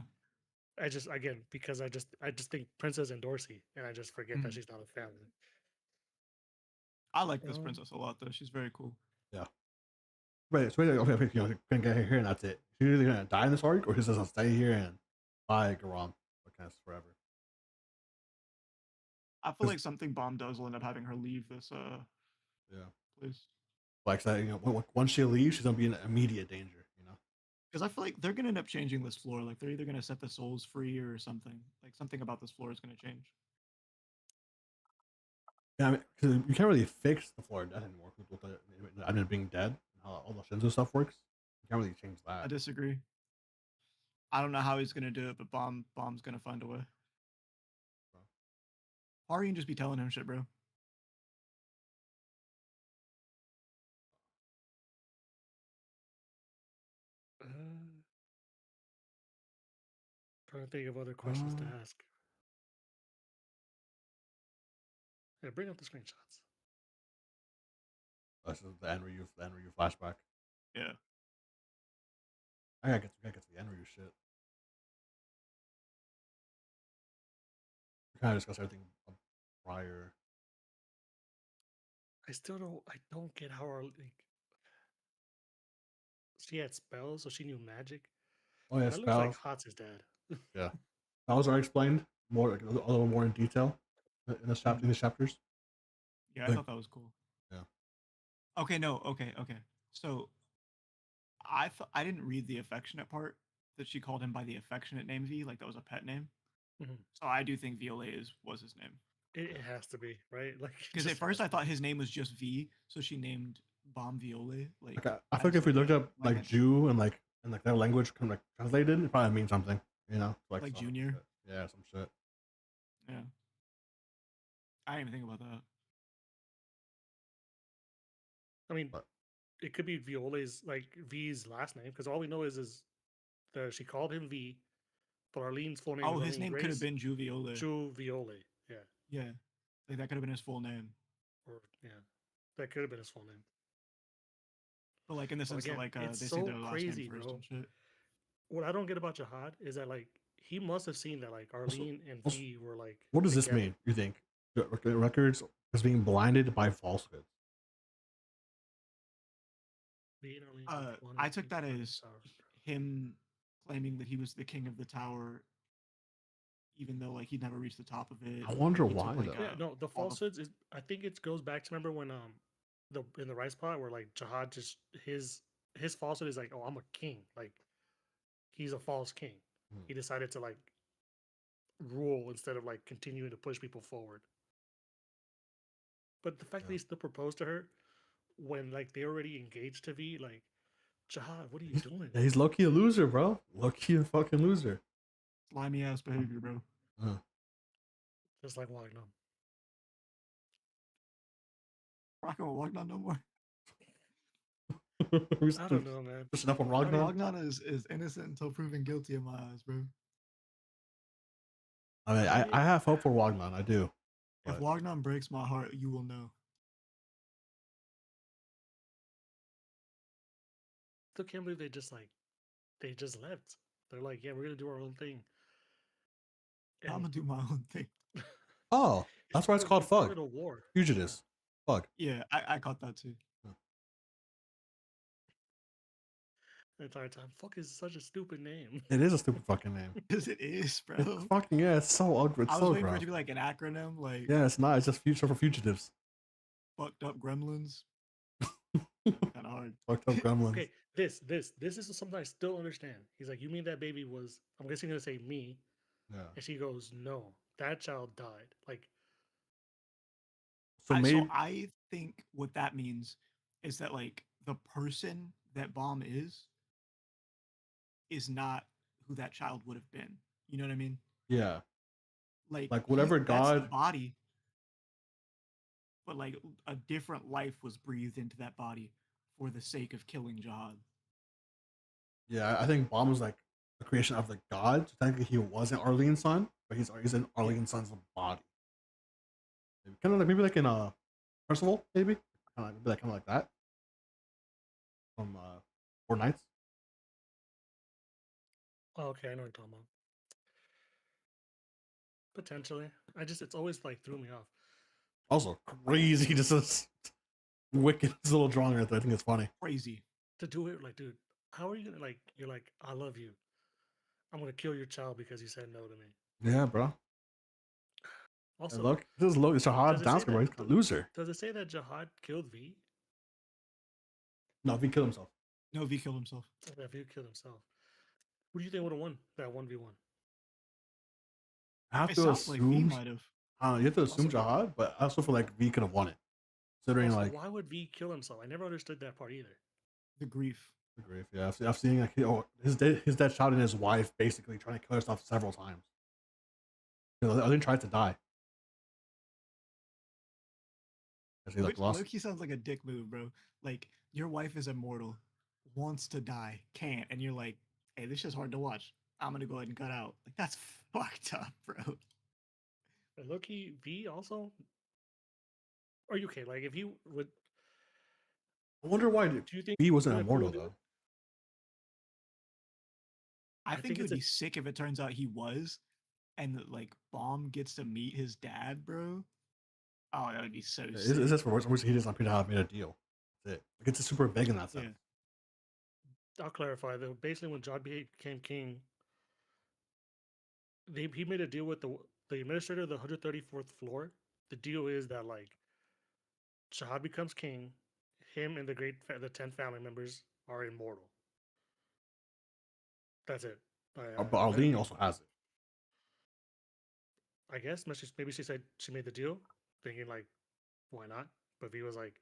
I just again because I just think Princess and Dorsey, and I just forget that she's not a family. I like this princess a lot, though. She's very cool. Yeah. Wait, so okay, gonna get her here and that's it. She's either gonna die in this arc, or she's just gonna stay here and buy Garam forever. I feel like something Bomb does will end up having her leave this place. Like that, once she leaves, she's gonna be in immediate danger. Because I feel like they're gonna end up changing this floor. Like they're either gonna set the souls free or something. Like something about this floor is gonna change. Yeah, I mean, because you can't really fix the floor of death anymore. With the idea of being dead and how all the Shinzo stuff works, you can't really change that. I disagree. I don't know how he's gonna do it, but Bomb's gonna find a way. Or you can just be telling him shit, bro. Trying to think of other questions to ask. Yeah, bring up the screenshots. This is the Enryu flashback. Yeah. I gotta get to the Enryu shit. We kind of discussed everything prior. I still don't. I don't get how our like she had spells, so she knew magic. Oh yeah, That looks like spells. Hatz's dad. Yeah, spells are explained more, like, a little more in detail in this chapter. In these chapters, Yeah, I like, thought that was cool. yeah. Okay, no, okay. So I didn't read the affectionate part that she called him by the affectionate name V, like that was a pet name. Mhm. So I do think Violet was his name. It has to be right. Like it Because at just first has I to thought be. his name was just V, so she named Bomb Violet Like like I feel like as if we like looked a up like Jew and like their language kind of like translated, it probably means something, you know, like like some Junior. shit. Yeah, some shit. Yeah, I didn't even think about that. I mean, But it could be Viola's like V's last name because all we know is that she called him V, but Arlene's full name Oh, is his Arlene name could have Grace been Ju Violet. Chu Viole. Yeah, Yeah, like that could have been his full name. or yeah, that could have been his full name. But like in the But sense that again, like it's they say so their last name crazy, first bro. and shit. What I don't get about Jihad is that like he must have seen that like also, Arlene and also, V were like what does this together. mean? You think the records is being blinded by falsehoods? V and Arlene both wanted I to took be that part of as the tower. him claiming that he was the king of the tower, even though like he'd never reached the top of it. I wonder He took why like though. Yeah, no, the all the falsehoods is I think it goes back to remember when the in the rice pot where like Jihad just his falsehood is like, oh, I'm a king. Like he's a false king. Hmm. He decided to like rule instead of like continuing to push people forward. But the fact that Yeah. he still proposed to her when like they already engaged to V, like Jihad, what are you He's, doing? yeah, he's low key a loser, bro. Low key a fucking loser. slimy ass behavior, bro. Uh. Just like Wagner. Rockin' with Wagnon no more. Who's I don't know, man. pushing up on I don't even, Ragnar? Wagnon is innocent until proven guilty in my eyes, bro. I mean, I have hope for Wagner. I do. If But Wagnon breaks my heart, you will know. still can't believe they just left. They're like, yeah, we're gonna do our own thing. I'm And gonna do my own thing. oh, that's why it's called it Fug. started a war. Yeah. Fugitives. Fug. Yeah, I caught that too. The entire time. Fuck is such a stupid name. It is a stupid fucking name. Because it is, It bro. fucking yeah, it's so ugly. It's I was so waiting for it gross. to be like an acronym, like Yeah, it's not. It's just future for fugitives. fucked up gremlins. Kind of hard. Fucked up gremlins. Okay, this is something I still understand. He's like, you mean that baby was? I'm guessing gonna say me, Yeah. and she goes, no, that child died. Like, So So maybe I think what that means is that like the person that Bomb is not who that child would have been. You know what I mean? yeah, Like like whatever that's the God. body, but like a different life was breathed into that body for the sake of killing Jihad. Yeah, I think Bomb was like a creation of the God. So technically, he wasn't Arlene's son, but he's in Arlene's son's body. Kind of like maybe like in Percival, maybe kind of like that from Four Knights. oh, okay, I know what you're talking about. Potentially, it's always like threw me off. Also crazy, just a wicked little drawing right there. I think it's funny. Crazy. To do it, like, dude, how are you gonna like? You're like, I love you. I'm gonna kill your child because you said no to me. Yeah, bro. Also, And look, this is low. It's a hard does it say dance, bro. He's that? a loser. Does it say that Jihad killed V? No, he killed himself. No, V killed himself. Yeah, V killed himself. Who do you think would have won that 1v1? I have It to sounds like V assume. might have. You have to assume Also- Jihad, but I also feel like V could have won it, considering Also, like why would V kill himself? I never understood that part either. The grief. the grief. Yeah, I've seen like his dead child and his wife basically trying to kill herself several times. You know, they tried to die. As he like Which lost. Loki sounds like a dick move, bro. Like your wife is immortal, wants to die, can't, and you're like, hey, this is hard to watch. I'm gonna go ahead and cut out. Like that's fucked up, bro. And Loki V also. Are you okay? Like, if you would, I wonder why do you think V wasn't would immortal do it? though. I think it would it's be sick if it turns out he was, and that like Bomb gets to meet his dad, bro. Oh, that would be so It's sick. just for some reason he doesn't appear to have made a deal. That's it. Like it's just super big in that Yeah. sense. I'll clarify though. Basically, when John became king, he made a deal with the administrator of the 134th floor. The deal is that like Shahad becomes king, him and the 10 family members are immortal. That's it. But Arlene I also has it. I guess maybe she said she made the deal, thinking like, why not? But he was like,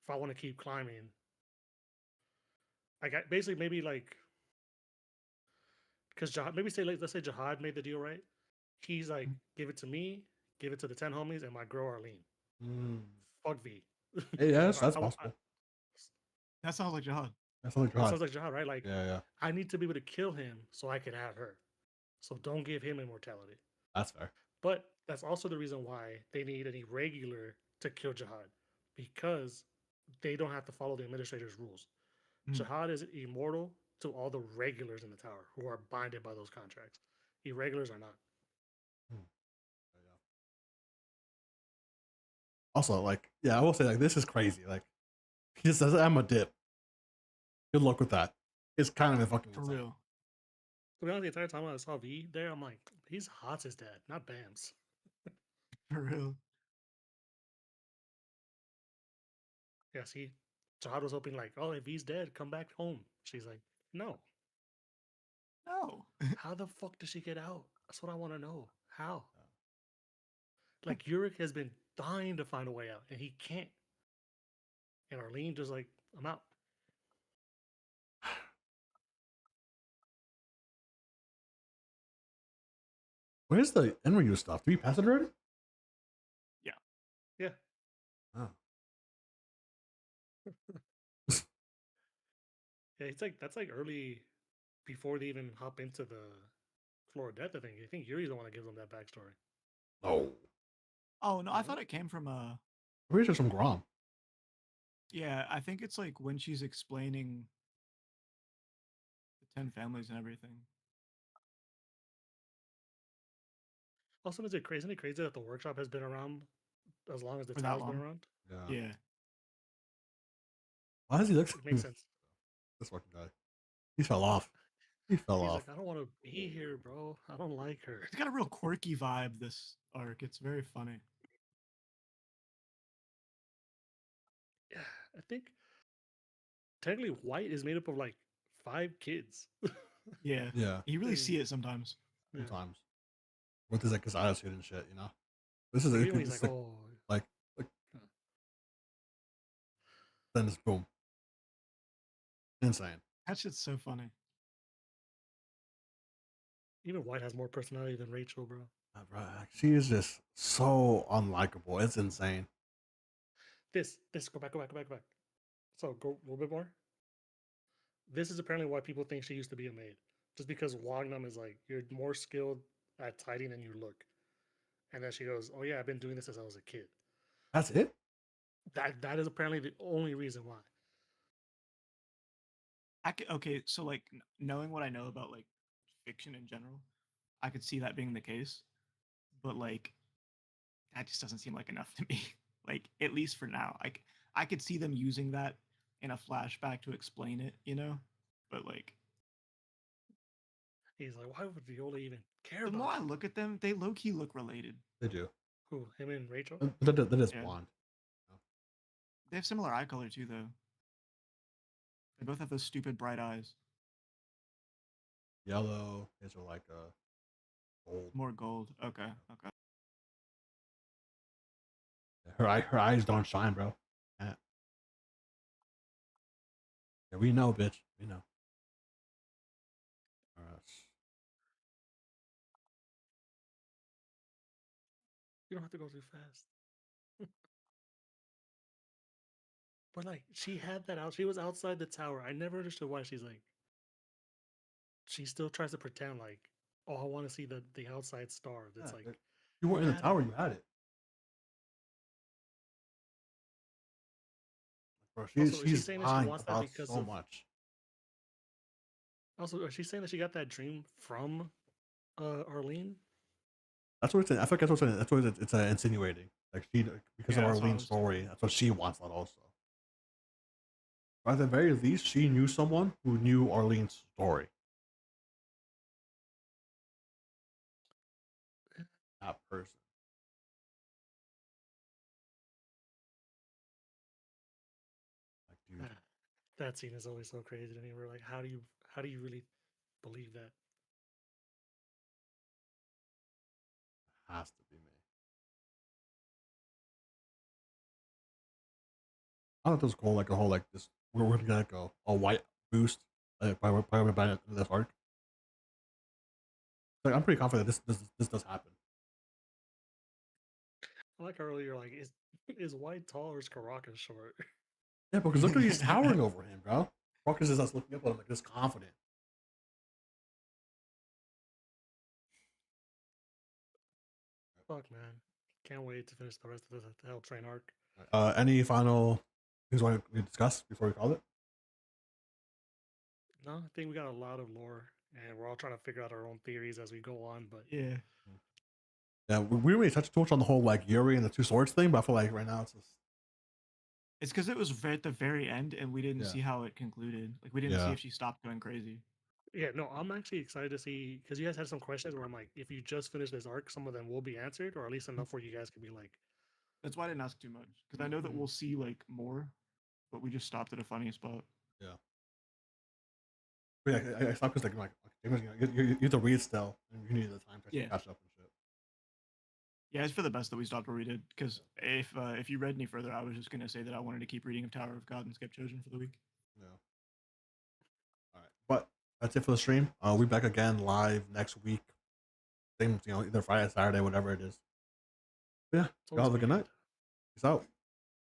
if I want to keep climbing, I got basically maybe like because maybe say like let's say Jihad made the deal, right? He's like, give it to me, give it to the 10 homies, and my girl Arlene. Mm. Fuck V. Hey, yeah, that's I- possible. That sounds like Jihad. That sounds like that Jihad. sounds like Jihad, right? Like, Yeah. I need to be able to kill him so I can have her. So don't give him immortality. That's fair. But that's also the reason why they need an irregular to kill Jihad, because they don't have to follow the administrator's rules. Jihad is immortal to all the regulars in the tower who are binded by those contracts. Irregulars are not. Yeah. Also, like, yeah, I will say, like, this is crazy. Like, he just says, I'm a dip. Good luck with that. It's kind of fucking For insane. real. To be honest, the entire time I saw V there, I'm like, he's hot as dad, not Bams. For real. Yeah, see, Jihad was hoping like, oh, if V's dead, come back home. She's like, no. No. How the fuck does she get out? That's what I want to know. How? Like Yurik has been dying to find a way out, and he can't. And Arlene just like, I'm out. Where's the Enryu stuff? Did we pass it already? Yeah. Yeah. Oh. Yeah, it's like that's like early before they even hop into the floor of death. I think Yuri's the one that gives them that backstory. No. Oh no, I No? thought it came from Pretty sure from Grom. yeah, I think it's like when she's explaining the 10 families and everything. Also, isn't it crazy that the workshop has been around as long as the For that tower's been long. around? Yeah. Why does he look It makes sense. This fucking guy. He fell off. He fell He's off. like, I don't want to be here, bro. I don't like her. It's got a real quirky vibe, this arc. It's very funny. Yeah, I think technically White is made up of like 5 kids. Yeah. Yeah. You really And- see it sometimes. Yeah. Sometimes. With his like his attitude and shit, you know? This is Like, a, even when he's it's like, like, oh, like then it's boom. Insane. That shit's so funny. even White has more personality than Rachel, bro. Right. She is just so unlikable. It's insane. This go back. So go a little bit more. This is apparently why people think she used to be a maid, just because Wagnum is like, you're more skilled at tidying than you look. And then she goes, oh yeah, I've been doing this since I was a kid. That's it? That is apparently the only reason why. Okay, so like knowing what I know about like fiction in general, I could see that being the case. But like that just doesn't seem like enough to me. Like at least for now. I could see them using that in a flashback to explain it, you know? But like He's like, why would Viola even care the about more I you? look at them, they low key look related. They do. Who, him and Rachel? That is Yeah. blonde. They have similar eye color too, though. They both have those stupid bright eyes. Yellow. His are like gold. More gold. Okay. Her eyes don't shine, bro. Yeah, we know, bitch. We know. Alright. You don't have to go too fast. But like, she had that out. She was outside the tower. I never understood why she's like. She still tries to pretend like, oh, I want to see the outside stars. It's Yeah, like you weren't in the had tower, it. you had it. Bro, Also, is she she's saying that she lying wants that about because so of? much. Also, is she saying that she got that dream from Arlene? That's what it's. I feel like that's what it's insinuating. Like because Yeah, of that's what I Arlene's was thinking. story, that's what she wants that also. But at the very least, she knew someone who knew Arlene's story. That person. Like, dude, That scene is always so crazy to me. We're like, how do you really believe that? has to be me. I thought this was cool, like a whole like this. We're gonna get like a white boost, by the end of this arc. Like, I'm pretty confident this does happen. I like earlier, like, is White tall or is Karaka short? Yeah, because look at he's towering over him, bro. Marcus is us looking up at him like this confident. Fuck, man. Can't wait to finish the rest of the Hell Train arc. Any final things you want to discuss before we call it? No, I think we got a lot of lore, and we're all trying to figure out our own theories as we go on. But Yeah. Yeah, we really touched too much on the whole like Yuri and the two swords thing, but I feel like right now it's just It's because it was at the very end, and we didn't Yeah. see how it concluded. Like we didn't see Yeah. if she stopped going crazy. yeah, no, I'm actually excited to see because you guys had some questions where I'm like, if you just finish this arc, some of them will be answered, or at least enough where you guys can be like, That's why I didn't ask too much, because I know that Mhm. we'll see like more, but we just stopped at a funny spot. yeah. But yeah, I stopped because you have to read still, and you need the time to Yeah. catch up and shit. Yeah, it's for the best that we stopped where we did. Because if you read any further, I was just gonna say that I wanted to keep reading of Tower of God and skip Choujin for the week. Yeah. All right, but that's it for the stream. We'll be back again live next week. Same, either Friday, Saturday, whatever it is. But yeah, y'all have a good night. Peace out.